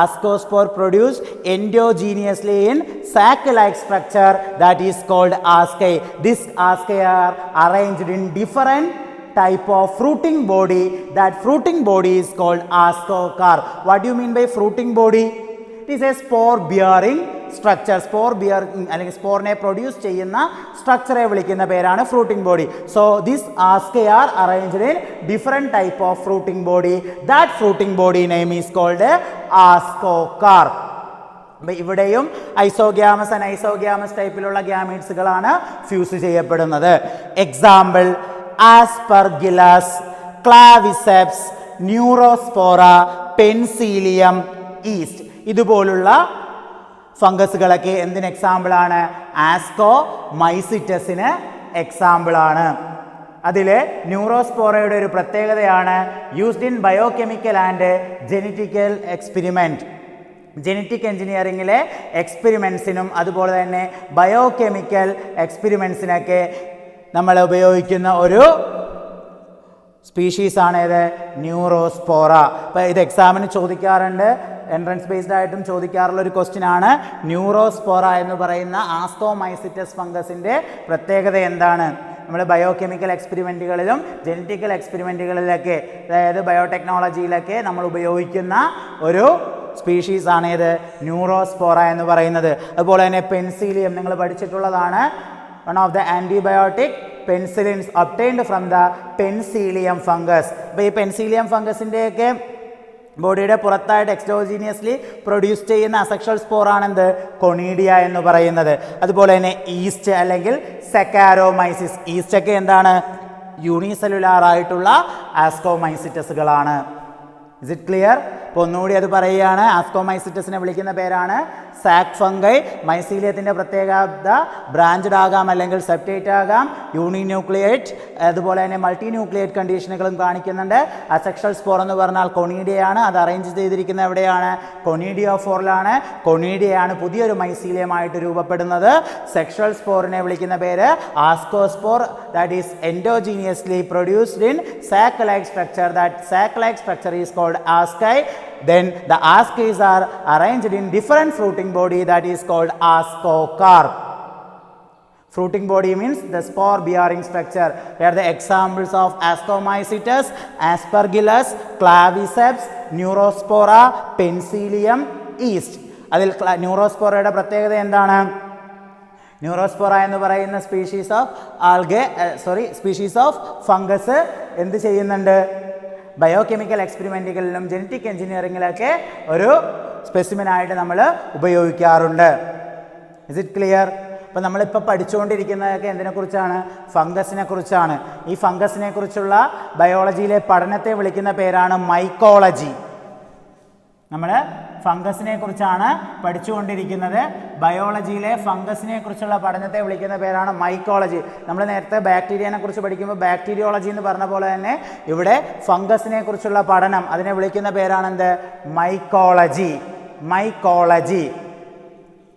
Ascospore produce endogenously in sac like structure that is called asci. This asci are arranged in different type of fruiting body. That fruiting body is called ascocarp. What do you mean by fruiting body? It is a spore bearing structure. Spore bearing അല്ലെങ്കിൽ സ്പോറിനെ പ്രൊഡ്യൂസ് ചെയ്യുന്ന സ്ട്രക്ചറെ വിളിക്കുന്ന പേരാണ് fruiting body. So this asci are arranged in different type of fruiting body. That fruiting body name is called ascocarp. ഇവിടെയും ഐസോഗ്യാമസ് ആൻഡ് ഐസോഗ്യാമസ് ടൈപ്പിലുള്ള ഗ്യാമീറ്റ്സുകളാണ് ഫ്യൂസ് ചെയ്യപ്പെടുന്നത്. Example: Aspergillus, Claviceps, Neurospora, Penicillium, yeast. ഇതുപോലുള്ള ഫംഗസുകളൊക്കെ എന്തിന് എക്സാമ്പിളാണ്? ആസ്കോമൈസിറ്റസിന് എക്സാമ്പിളാണ്. അതിൽ ന്യൂറോസ്പോറയുടെ ഒരു പ്രത്യേകതയാണ് used in biochemical and genetical experiment. Genetic എഞ്ചിനീയറിങ്ങിലെ എക്സ്പെരിമെൻസിനും അതുപോലെ തന്നെ ബയോകെമിക്കൽ എക്സ്പെരിമെൻസിനൊക്കെ നമ്മൾ ഉപയോഗിക്കുന്ന ഒരു സ്പീഷീസാണ് ഇത്, ന്യൂറോസ്പോറ. അപ്പോൾ ഇത് എക്സാമിന് ചോദിക്കാറുണ്ട്, എൻട്രൻസ് ബേസ്ഡ് ആയിട്ടും ചോദിക്കാറുള്ള ഒരു ക്വസ്റ്റ്യൻ ആണ്. ന്യൂറോസ്പോറ എന്ന് പറയുന്ന ആസ്കോമൈസിറ്റസ് ഫംഗസിൻ്റെ പ്രത്യേകത എന്താണ്? നമ്മൾ ബയോകെമിക്കൽ എക്സ്പെരിമെൻറ്റുകളിലും ജെനറ്റിക്കൽ എക്സ്പെരിമെൻറ്റുകളിലൊക്കെ, അതായത് ബയോടെക്നോളജിയിലൊക്കെ നമ്മൾ ഉപയോഗിക്കുന്ന ഒരു സ്പീഷീസാണ് ഇത് ന്യൂറോസ്പോറ എന്ന് പറയുന്നത്. അതുപോലെ തന്നെ പെൻസിലിയം നിങ്ങൾ പഠിച്ചിട്ടുള്ളതാണ്. One of the antibiotic penicillins obtained from the Penicillium fungus. അപ്പോൾ ഈ പെൻസിലിയം ഫംഗസിൻ്റെയൊക്കെ ബോഡിയുടെ പുറത്തായിട്ട് എക്സോജീനിയസ്ലി പ്രൊഡ്യൂസ് ചെയ്യുന്ന അസെക്ഷൽ സ്പോറാണെന്ത്? കൊണീഡിയ എന്ന് പറയുന്നത്. അതുപോലെ തന്നെ ഈസ്റ്റ് അല്ലെങ്കിൽ സെക്കാരോമൈസിസ്. ഈസ്റ്റ് ഒക്കെ എന്താണ്? യൂണിസെല്ലുലാർ ആയിട്ടുള്ള ആസ്കോമൈസിറ്റസുകളാണ്. Is it clear? അപ്പോൾ ഒന്നുകൂടി അത് പറയുകയാണ്. ആസ്കോമൈസിറ്റസിനെ വിളിക്കുന്ന പേരാണ് സാക് ഫംഗൈ. മൈസീലിയത്തിൻ്റെ പ്രത്യേകത ബ്രാഞ്ചഡ് ആകാം അല്ലെങ്കിൽ സെപ്റ്റേറ്റ് ആകാം, യൂണിന്യൂക്ലിയേറ്റ്, അതുപോലെ തന്നെ മൾട്ടി ന്യൂക്ലിയേറ്റ് കണ്ടീഷനുകളും കാണിക്കുന്നുണ്ട്. അസെക്ഷൽ സ്പോർ എന്ന് പറഞ്ഞാൽ കൊണീഡിയയാണ്. അത് അറേഞ്ച് ചെയ്തിരിക്കുന്ന എവിടെയാണ്? കൊണീഡിയോഫോറിലാണ്. കൊണീഡിയയാണ് പുതിയൊരു മൈസീലിയമായിട്ട് രൂപപ്പെടുന്നത്. സെക്ഷൽ സ്പോറിനെ വിളിക്കുന്ന പേര് ascospore. That is endogenously produced in sac like structure. That sac like structure is called asci. Then the ascays are arranged in different fruiting body that is called ascocarp. Fruiting body means the spore bearing structure. Here are the examples of Ascomycetes: Aspergillus, Claviceps, Neurospora, Penicillium, yeast. അതിൽ ന്യൂറോസ്പോറയുടെ പ്രത്യേകത എന്താണ്? ന്യൂറോസ്പോറ എന്ന് പറയുന്ന സ്പീഷീസ് ഓഫ് ഫംഗസ് എന്ത് ചെയ്യുന്നുണ്ട്? ബയോകെമിക്കൽ എക്സ്പെരിമെൻറ്റുകളിലും ജനറ്റിക് എഞ്ചിനീയറിങ്ങിലൊക്കെ ഒരു സ്പെസിമെനായിട്ട് നമ്മൾ ഉപയോഗിക്കാറുണ്ട്. Is it clear? അപ്പോൾ നമ്മളിപ്പോൾ പഠിച്ചുകൊണ്ടിരിക്കുന്നതൊക്കെ എന്തിനെക്കുറിച്ചാണ്? ഫംഗസിനെ കുറിച്ചാണ്. ഈ ഫംഗസിനെ കുറിച്ചുള്ള ബയോളജിയിലെ പഠനത്തെ വിളിക്കുന്ന പേരാണ് മൈക്കോളജി. നമ്മൾ ഫംഗസിനെ കുറിച്ചാണ് പഠിച്ചുകൊണ്ടിരിക്കുന്നത്. ബയോളജിയിലെ ഫംഗസിനെ കുറിച്ചുള്ള പഠനത്തെ വിളിക്കുന്ന പേരാണ് മൈക്കോളജി. നമ്മൾ നേരത്തെ ബാക്ടീരിയനെ കുറിച്ച് പഠിക്കുമ്പോൾ ബാക്ടീരിയോളജി എന്ന് പറഞ്ഞ പോലെ തന്നെ ഇവിടെ ഫംഗസിനെ കുറിച്ചുള്ള പഠനം അതിനെ വിളിക്കുന്ന പേരാണ് എന്ത്? മൈക്കോളജി.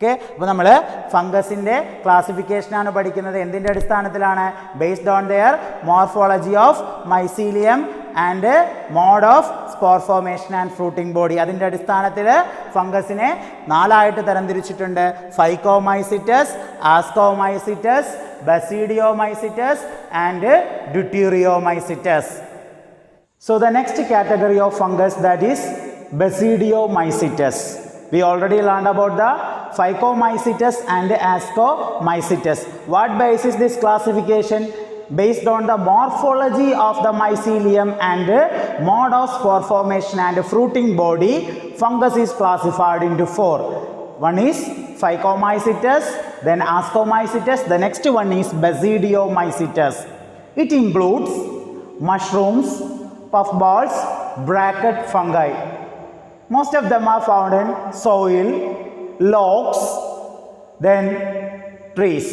ഓക്കെ, അപ്പോൾ നമ്മൾ ഫംഗസിൻ്റെ ക്ലാസിഫിക്കേഷനാണ് പഠിക്കുന്നത്. എന്തിൻ്റെ അടിസ്ഥാനത്തിലാണ്? Based on their morphology of mycelium and mode of spore formation and fruiting body. അതിൻ്റെ അടിസ്ഥാനത്തിൽ ഫംഗസിനെ 4ആയിട്ട് തരംതിരിച്ചിട്ടുണ്ട്: phycomycetes, ascomycetes, basidiomycetes and deuteromycetes. So the next category of fungus, that is basidiomycetes. We already learned about the Phycomycetes and Ascomycetes. What basis this classification? Based on the morphology of the mycelium and mode of spore formation and fruiting body, fungus is classified into 4. One is Phycomycetes, then Ascomycetes, the next one is Basidiomycetes. It includes mushrooms, puffballs, bracket fungi. Most of them are found in soil, logs, then trees.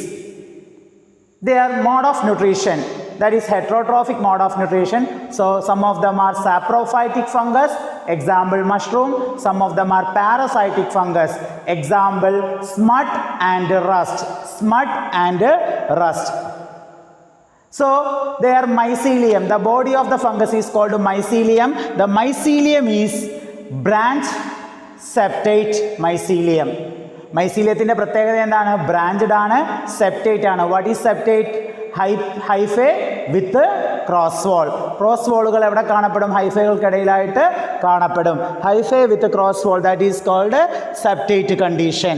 Their mode of nutrition, that is heterotrophic mode of nutrition. So some of them are saprophytic fungus, example mushroom. Some of them are parasitic fungus, example smut and rust. So their mycelium, the body of the fungus is called mycelium. The mycelium is branch septate mycelium. മൈസീലിയത്തിൻ്റെ പ്രത്യേകത എന്താണ്? ബ്രാഞ്ചഡ് ആണ്, സെപ്റ്റേറ്റ് ആണ്. What is septate? Hyphae with cross wall. Cross വോളുകൾ എവിടെ കാണപ്പെടും? ഹൈഫേകൾക്കിടയിലായിട്ട് കാണപ്പെടും. Hyphae with cross wall, that is called septate condition.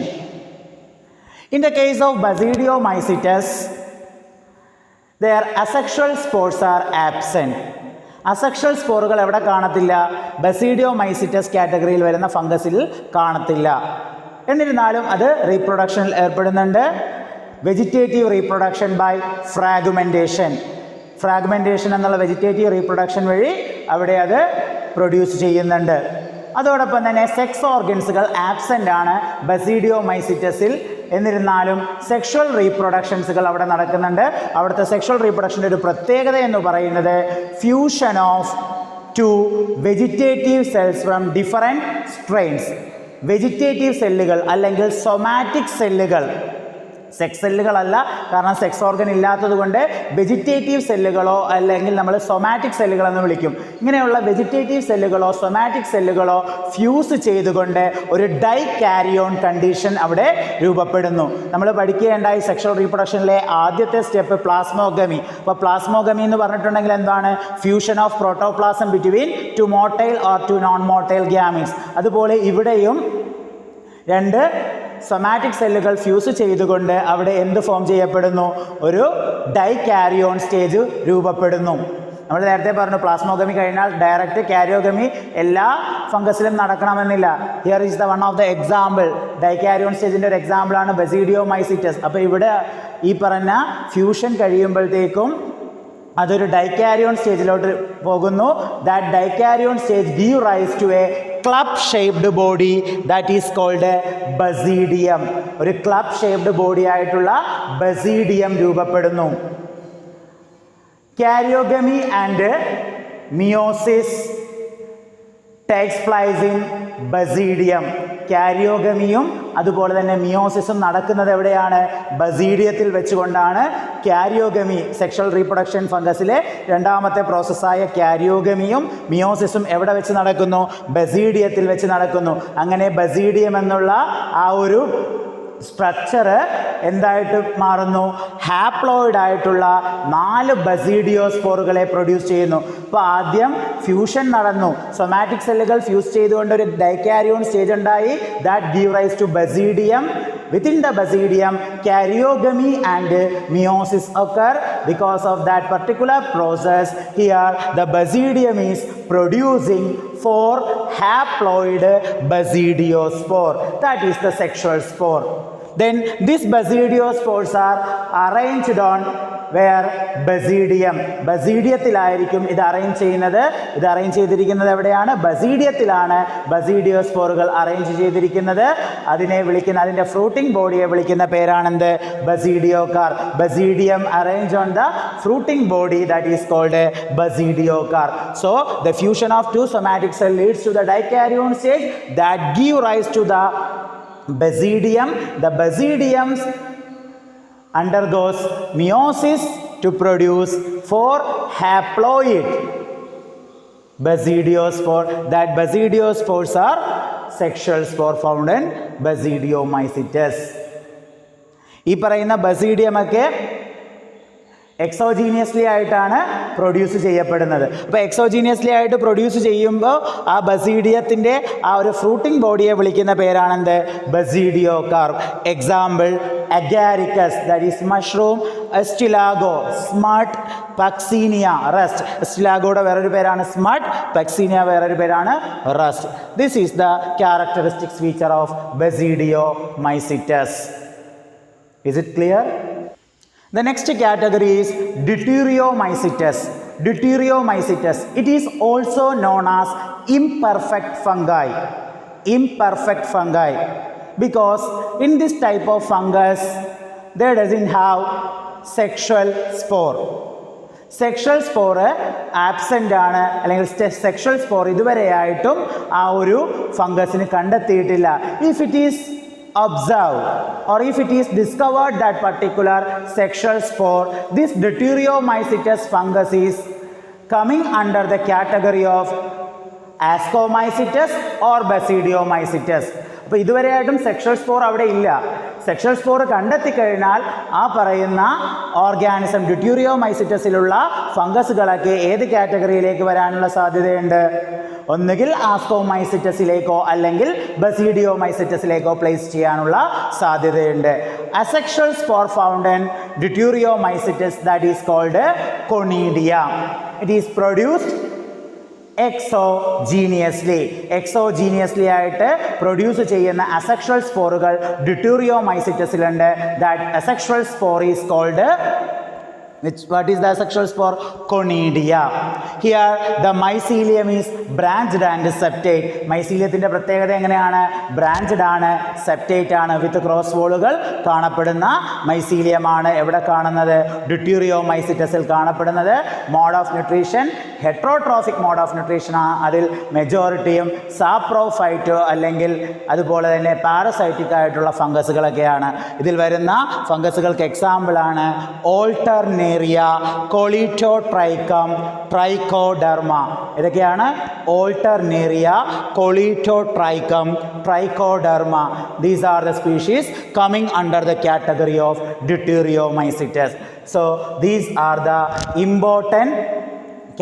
In the case of basidiomycetes, their asexual spores are absent. Asexual സ്പോറുകൾ എവിടെ കാണത്തില്ല? ബസീഡിയോമൈസിറ്റസ് കാറ്റഗറിയിൽ വരുന്ന ഫംഗസിൽ കാണത്തില്ല. എന്നിരുന്നാലും അത് റീപ്രൊഡക്ഷനിൽ ഏർപ്പെടുന്നുണ്ട്. വെജിറ്റേറ്റീവ് റീപ്രൊഡക്ഷൻ ബൈ ഫ്രാഗ്മെൻറ്റേഷൻ എന്നുള്ള വെജിറ്റേറ്റീവ് റീപ്രൊഡക്ഷൻ വഴി അവിടെ അത് പ്രൊഡ്യൂസ് ചെയ്യുന്നുണ്ട്. അതോടൊപ്പം തന്നെ സെക്സ് ഓർഗൻസുകൾ ആബ്സെൻ്റ് ആണ് ബസീഡിയോമൈസിറ്റസിൽ. എന്നിരുന്നാലും സെക്ഷൽ റീപ്രൊഡക്ഷൻസുകൾ അവിടെ നടക്കുന്നുണ്ട്. അവിടുത്തെ സെക്ഷൽ റീപ്രൊഡക്ഷൻ്റെ ഒരു പ്രത്യേകത എന്ന് പറയുന്നത് fusion of 2 vegetative cells from different strains. Vegetative സെല്ലുകൾ അല്ലെങ്കിൽ സൊമാറ്റിക് സെല്ലുകൾ, സെക്സ് സെല്ലുകളല്ല, കാരണം സെക്സ് ഓർഗൻ ഇല്ലാത്തത് കൊണ്ട് വെജിറ്റേറ്റീവ് സെല്ലുകളോ അല്ലെങ്കിൽ നമ്മൾ സൊമാറ്റിക് സെല്ലുകളെന്ന് വിളിക്കും. ഇങ്ങനെയുള്ള വെജിറ്റേറ്റീവ് സെല്ലുകളോ സൊമാറ്റിക് സെല്ലുകളോ ഫ്യൂസ് ചെയ്തുകൊണ്ട് ഒരു ഡൈ കാരിയോൺ കണ്ടീഷൻ അവിടെ രൂപപ്പെടുന്നു. നമ്മൾ പഠിക്കുകയുണ്ടായി സെക്ഷൽ റീപ്രൊഡക്ഷനിലെ ആദ്യത്തെ സ്റ്റെപ്പ് പ്ലാസ്മോഗമി. അപ്പോൾ പ്ലാസ്മോഗമി എന്ന് പറഞ്ഞിട്ടുണ്ടെങ്കിൽ എന്താണ്? Fusion of protoplasm between 2 motile or 2 non motile gametes. അതുപോലെ ഇവിടെയും 2 സൊമാറ്റിക് സെല്ലുകൾ ഫ്യൂസ് ചെയ്തുകൊണ്ട് അവിടെ എന്ത് ഫോം ചെയ്യപ്പെടുന്നു? ഒരു ഡൈ കാരിയോൺ സ്റ്റേജ് രൂപപ്പെടുന്നു. നമ്മൾ നേരത്തെ പറഞ്ഞു പ്ലാസ്മോഗമി കഴിഞ്ഞാൽ ഡയറക്റ്റ് കാരിയോഗമി എല്ലാ ഫംഗസിലും നടക്കണമെന്നില്ല. Here is the one of the example. Dikaryon സ്റ്റേജിൻ്റെ ഒരു എക്സാമ്പിളാണ് ബസീഡിയോമൈസിറ്റസ്. അപ്പോൾ ഇവിടെ ഈ പറഞ്ഞ ഫ്യൂഷൻ കഴിയുമ്പോഴത്തേക്കും അതൊരു ഡൈകാരിയോൺ സ്റ്റേജിലോട്ട് പോകുന്നു. That dikaryon stage give rise to a club shaped body, that is called basidium. ഒരു ക്ലബ് ഷേപ്ഡ് ബോഡി ആയിട്ടുള്ള ബസീഡിയം രൂപപ്പെടുന്നു. Karyogamy and meiosis takes place in basidium. കാരിയോഗമിയും അതുപോലെ തന്നെ മിയോസിസും നടക്കുന്നത് എവിടെയാണ്? ബസീഡിയത്തിൽ വെച്ചുകൊണ്ടാണ്. കാരിയോഗമി സെക്ഷൽ റീപ്രൊഡക്ഷൻ ഫംഗസിലെ രണ്ടാമത്തെ പ്രോസസ്സായ കാരിയോഗമിയും മിയോസിസും എവിടെ വെച്ച് നടക്കുന്നു? ബസീഡിയത്തിൽ വെച്ച് നടക്കുന്നു. അങ്ങനെ ബസീഡിയം എന്നുള്ള ആ ഒരു സ്ട്രക്ചർ എന്തായിട്ട് മാറുന്നു? ഹാപ്ലോയിഡ് ആയിട്ടുള്ള 4 ബസീഡിയോസ്പോറുകളെ പ്രൊഡ്യൂസ് ചെയ്യുന്നു. അപ്പോൾ ആദ്യം ഫ്യൂഷൻ നടന്നു, സൊമാറ്റിക് സെല്ലുകൾ ഫ്യൂസ് ചെയ്തുകൊണ്ട് ഒരു ഡൈകാരിയോൺ സ്റ്റേജ് ഉണ്ടായി. That give rise to basidium. Within the basidium, karyogamy and meiosis occur. Because of that particular process, here the basidium is producing 4 haploid basidiospore. That is the sexual spore. Then these basidiospores are arranged on where? Basidium. ബസീഡിയത്തിലായിരിക്കും ഇത് അറേഞ്ച് ചെയ്യുന്നത്. ഇത് അറേഞ്ച് ചെയ്തിരിക്കുന്നത് എവിടെയാണ്? ബസീഡിയത്തിലാണ് ബസീഡിയോസ്പോറുകൾ അറേഞ്ച് ചെയ്തിരിക്കുന്നത്. അതിനെ വിളിക്കുന്ന, അതിൻ്റെ ഫ്രൂട്ടിംഗ് ബോഡിയെ വിളിക്കുന്ന പേരാണെന്ത്? Basidiocarp. Basidium arrange on the fruiting body, that is called basidiocarp. So the fusion of 2 somatic cell leads to the dikaryon stage that give rise to the basidium. The basidiums undergoes meiosis to produce 4 haploid basidiospore. That basidiospores are sexual spore found in Basidiomycetes. ഈ പറയുന്ന ബസീഡിയമൊക്കെ എക്സോജീനിയസ്ലി ആയിട്ടാണ് പ്രൊഡ്യൂസ് ചെയ്യപ്പെടുന്നത്. അപ്പോൾ എക്സോജീനിയസ്ലി ആയിട്ട് പ്രൊഡ്യൂസ് ചെയ്യുമ്പോൾ ആ ബസീഡിയത്തിൻ്റെ ആ ഒരു ഫ്രൂട്ടിംഗ് ബോഡിയെ വിളിക്കുന്ന പേരാണെന്ത്? Basidiocarp. Example Agaricus, that is mushroom, Ustilago, smut, Puccinia, rust. എസ്റ്റിലാഗോയുടെ വേറൊരു പേരാണ് സ്മട്ട്, പക്സീനിയ വേറൊരു പേരാണ് rust. This is the characteristics feature of basidiomycetes. Is it clear? The next category is Deuteriomycetes. Deuteriomycetes. It is also known as imperfect fungi. Imperfect fungi. Because in this type of fungus, they doesn't have sexual spore. Sexual spore absent ആണ്, അല്ലെങ്കിൽ സെക്ഷൽ സ്പോർ ഇതുവരെയായിട്ടും ആ ഒരു ഫംഗസിന് കണ്ടെത്തിയിട്ടില്ല. If it is observed or if it is discovered that particular sexual spore, this Deuteriomycetes fungus is coming under the category of Ascomycetes or Basidiomycetes. അപ്പോൾ ഇതുവരെയായിട്ടും സെക്ഷൽ സ്പോർ അവിടെ ഇല്ല. സെക്ഷൽ സ്പോർ കണ്ടെത്തിക്കഴിഞ്ഞാൽ ആ പറയുന്ന ഓർഗാനിസം ഡ്യൂട്ടീരിയോമൈസിറ്റസിലുള്ള ഫംഗസുകളൊക്കെ ഏത് കാറ്റഗറിയിലേക്ക് വരാനുള്ള സാധ്യതയുണ്ട്? ഒന്നുകിൽ ആസ്കോമൈസിറ്റസിലേക്കോ അല്ലെങ്കിൽ ബസീഡിയോമൈസിറ്റസിലേക്കോ പ്ലേസ് ചെയ്യാനുള്ള സാധ്യതയുണ്ട്. Asexual spore found in deuteromycetes, that is called conidia. It is produced exogenously ആയിട്ട് പ്രൊഡ്യൂസ് ചെയ്യുന്ന അസെക്ഷൽ സ്പോറുകൾ ഡ്യൂട്ടീരിയോമൈസിറ്റസിലുണ്ട്. That asexual spore is called what is the asexual spore? Conidia. Here the mycelium is branched and septate. മൈസീലിയത്തിൻ്റെ പ്രത്യേകത എങ്ങനെയാണ്? ബ്രാഞ്ച്ഡ് ആണ്, സെപ്റ്റേറ്റ് ആണ്, വിത്ത് ക്രോസ് വോളുകൾ കാണപ്പെടുന്ന മൈസീലിയമാണ് എവിടെ കാണുന്നത്? ഡ്യൂട്ടീരിയോമൈസിറ്റസിൽ കാണപ്പെടുന്നത്. Mode of nutrition heterotrophic mode of nutrition ആണ്. അതിൽ മെജോറിറ്റിയും സാപ്രോഫൈറ്റോ അല്ലെങ്കിൽ അതുപോലെ തന്നെ പാരസൈറ്റിക് ആയിട്ടുള്ള ഫംഗസുകളൊക്കെയാണ്. ഇതിൽ വരുന്ന ഫംഗസുകൾക്ക് എക്സാമ്പിളാണ് ഓൾട്ടർനേറിയ, കൊളിറ്റോട്രൈക്കം, ട്രൈക്കോഡെർമ. ഇതൊക്കെയാണ് ഓൾട്ടർനേറിയ, കൊളിറ്റോട്രൈക്കം, trichoderma. These are the species coming under the category of Deuteriomycetes. So these are the important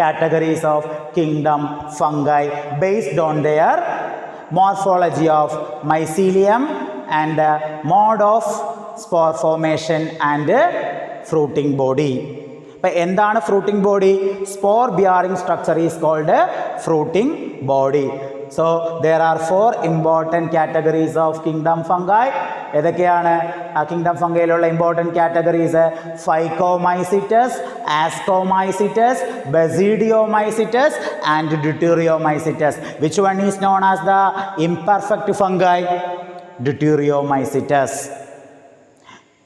categories of kingdom fungi based on their morphology of mycelium and mode of spore formation and fruiting body. അപ്പോൾ എന്താണ് fruiting body? Spore bearing structure is called fruiting body. So there are 4 important categories of kingdom fungi. ഏതൊക്കെയാണ് ആ കിങ്ഡം ഫംഗയിലുള്ള important categories? Phycomycetes, ascomycetes, basidiomycetes and deuteromycetes. Which one is known as the imperfect fungi? Deuteriomycetes.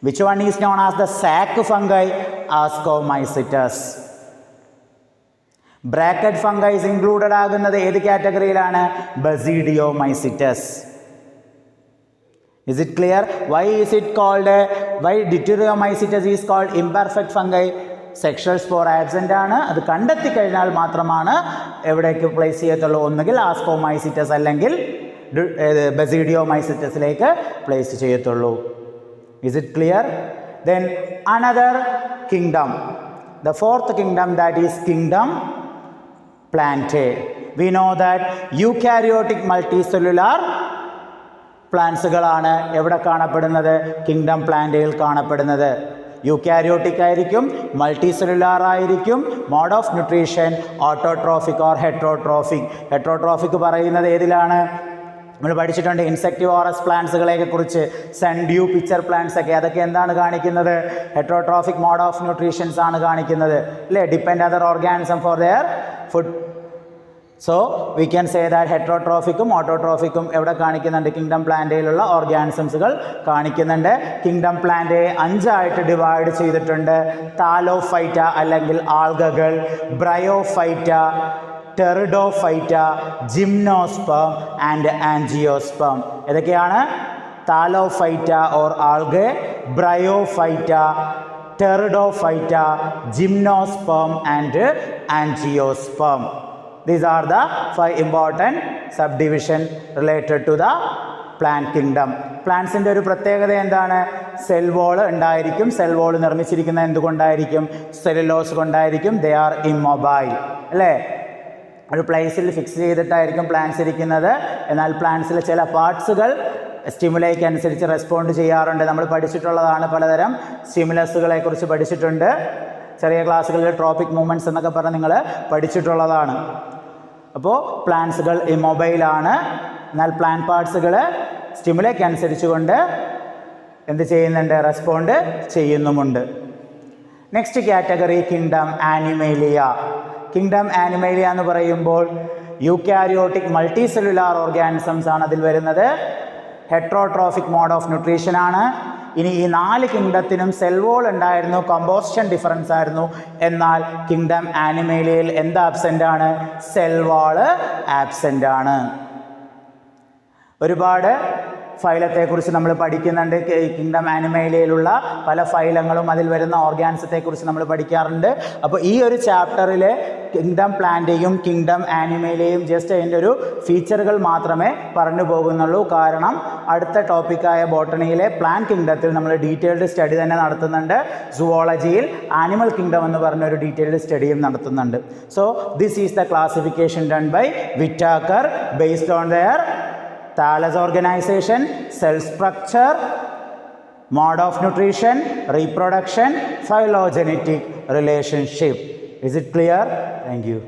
Which one is known as the sac fungi? Ascomycetes. Bracket fungi is included ആകുന്നത് ഏത് കാറ്റഗറിയിലാണ്? Basidiomycetes. Is it clear? Why is it called, why Deuteriomycetes is called imperfect fungi? Sexual spore absent ആണ്. അത് കണ്ടെത്തി കഴിഞ്ഞാൽ മാത്രമാണ് എവിടേക്ക് പ്ലേസ് ചെയ്യത്തുള്ളൂ. ഒന്നുകിൽ ആസ്കോമൈസിറ്റസ് അല്ലെങ്കിൽ ബസീഡിയോമൈസിറ്റസിലേക്ക് പ്ലേസ് ചെയ്യത്തുള്ളൂ. Is it clear? Then another kingdom, the fourth kingdom, that is kingdom Plantae. We know that eukaryotic multicellular പ്ലാന്റ്സുകളാണ് എവിടെ കാണപ്പെടുന്നത്? കിങ്ഡം പ്ലാന്റയിൽ കാണപ്പെടുന്നത്. യൂക്കാരിയോട്ടിക് ആയിരിക്കും, മൾട്ടി സെല്ലുലാർ ആയിരിക്കും. Mode of nutrition autotrophic or heterotrophic. Heterotrophic പറയുന്നത് ഏതിലാണ്? നമ്മൾ പഠിച്ചിട്ടുണ്ട് ഇൻസെക്ടിവോറസ് പ്ലാന്റ്സുകളെ കുറിച്ച്, സൺഡ്യൂ പിക്ചർ പ്ലാന്റ്സ് ഒക്കെ. അതൊക്കെ എന്താണ് കാണിക്കുന്നത്? ഹെട്രോട്രോഫിക് മോഡ് ഓഫ് ന്യൂട്രീഷൻസ് ആണ് കാണിക്കുന്നത് അല്ലേ? Depend other organism for their food. So we can say that ഹെട്രോട്രോഫിക്കും ഓട്ടോട്രോഫിക്കും എവിടെ കാണിക്കുന്നുണ്ട്? കിങ്ഡം പ്ലാന്റയിലുള്ള ഓർഗാനിസംസുകൾ കാണിക്കുന്നുണ്ട്. കിങ്ഡം പ്ലാന്റയെ 5 ആയിട്ട് ഡിവൈഡ് ചെയ്തിട്ടുണ്ട്. താലോഫൈറ്റ അല്ലെങ്കിൽ ആൽഗകൾ, Bryophyta, Pteridophyta, gymnosperm and angiosperm. ഏതൊക്കെയാണ്? Thallophyta or algae, Bryophyta, Pteridophyta, gymnosperm and angiosperm. These are the 5 important subdivision related to the plant kingdom. പ്ലാന്റ്സിൻ്റെ ഒരു പ്രത്യേകത എന്താണ്? സെൽ വോൾ ഉണ്ടായിരിക്കും. സെൽ വോൾ നിർമ്മിച്ചിരിക്കുന്നത് എന്തുകൊണ്ടായിരിക്കും? സെല്ലുലോസ് കൊണ്ടായിരിക്കും. ദേ ആർ ഇമ്മൊബൈൽ അല്ലേ? ഒരു പ്ലേസിൽ ഫിക്സ് ചെയ്തിട്ടായിരിക്കും പ്ലാന്റ്സ് ഇരിക്കുന്നത്. എന്നാൽ പ്ലാന്റ്സിലെ ചില പാർട്സുകൾ സ്റ്റിമുലൈക്ക് അനുസരിച്ച് റെസ്പോണ്ട് ചെയ്യാറുണ്ട്. നമ്മൾ പഠിച്ചിട്ടുള്ളതാണ്, പലതരം സ്റ്റിമുലസുകളെ കുറിച്ച് പഠിച്ചിട്ടുണ്ട്. ചെറിയ ക്ലാസ്സുകളിൽ ട്രോപ്പിക് മൂവ്മെൻറ്റ്സ് എന്നൊക്കെ പറഞ്ഞ് നിങ്ങൾ പഠിച്ചിട്ടുള്ളതാണ്. അപ്പോൾ പ്ലാന്റ്സുകൾ ഇമ്മൊബൈലാണ്. എന്നാൽ പ്ലാന്റ് പാർട്സുകൾ സ്റ്റിമുലൈക്ക് അനുസരിച്ചുകൊണ്ട് എന്ത് ചെയ്യുന്നുണ്ട്? റെസ്പോണ്ട് ചെയ്യുന്നുമുണ്ട്. Next category kingdom Animalia. Kingdom Animalia എന്ന് പറയുമ്പോൾ യൂക്കാരിയോട്ടിക് മൾട്ടി സെല്ലുലാർ ഓർഗാനിസംസ് ആണ് അതിൽ വരുന്നത്. ഹെട്രോട്രോഫിക് മോഡ് ഓഫ് ന്യൂട്രീഷൻ ആണ്. ഇനി ഈ 4 കിങ്ഡത്തിനും സെൽ വോൾ ഉണ്ടായിരുന്നു, കമ്പോസിഷൻ ഡിഫറൻസ് ആയിരുന്നു. എന്നാൽ കിങ്ഡം ആനിമേലിയയിൽ എന്ത് ആബ്സെൻ്റ് ആണ്? സെൽ വാള് ആബ്സെൻ്റ് ആണ്. ഒരുപാട് ഫൈലത്തെക്കുറിച്ച് നമ്മൾ പഠിക്കുന്നുണ്ട്. കിങ്ഡം ആനിമേലിയയിലുള്ള പല ഫൈലങ്ങളും അതിൽ വരുന്ന ഓർഗാനിസത്തെക്കുറിച്ച് നമ്മൾ പഠിക്കാറുണ്ട്. അപ്പോൾ ഈ ഒരു ചാപ്റ്ററിൽ കിങ്ഡം പ്ലാന്റേയും കിങ്ഡം ആനിമേലിയയും ജസ്റ്റ് അതിൻ്റെ ഒരു ഫീച്ചറുകൾ മാത്രമേ പറഞ്ഞു പോകുന്നുള്ളൂ. കാരണം അടുത്ത ടോപ്പിക്കായ ബോട്ടണിയിലെ പ്ലാന്റ് കിങ്ഡത്തിൽ നമ്മൾ ഡീറ്റെയിൽഡ് സ്റ്റഡി തന്നെ നടത്തുന്നുണ്ട്. സുവോളജിയിൽ ആനിമൽ കിങ്ഡം എന്ന് പറഞ്ഞൊരു ഡീറ്റെയിൽഡ് സ്റ്റഡിയും നടത്തുന്നുണ്ട്. So this is the classification done by Whittaker based on their thallus organization, cell structure, mode of nutrition, reproduction, phylogenetic relationship. Is it clear? Thank you.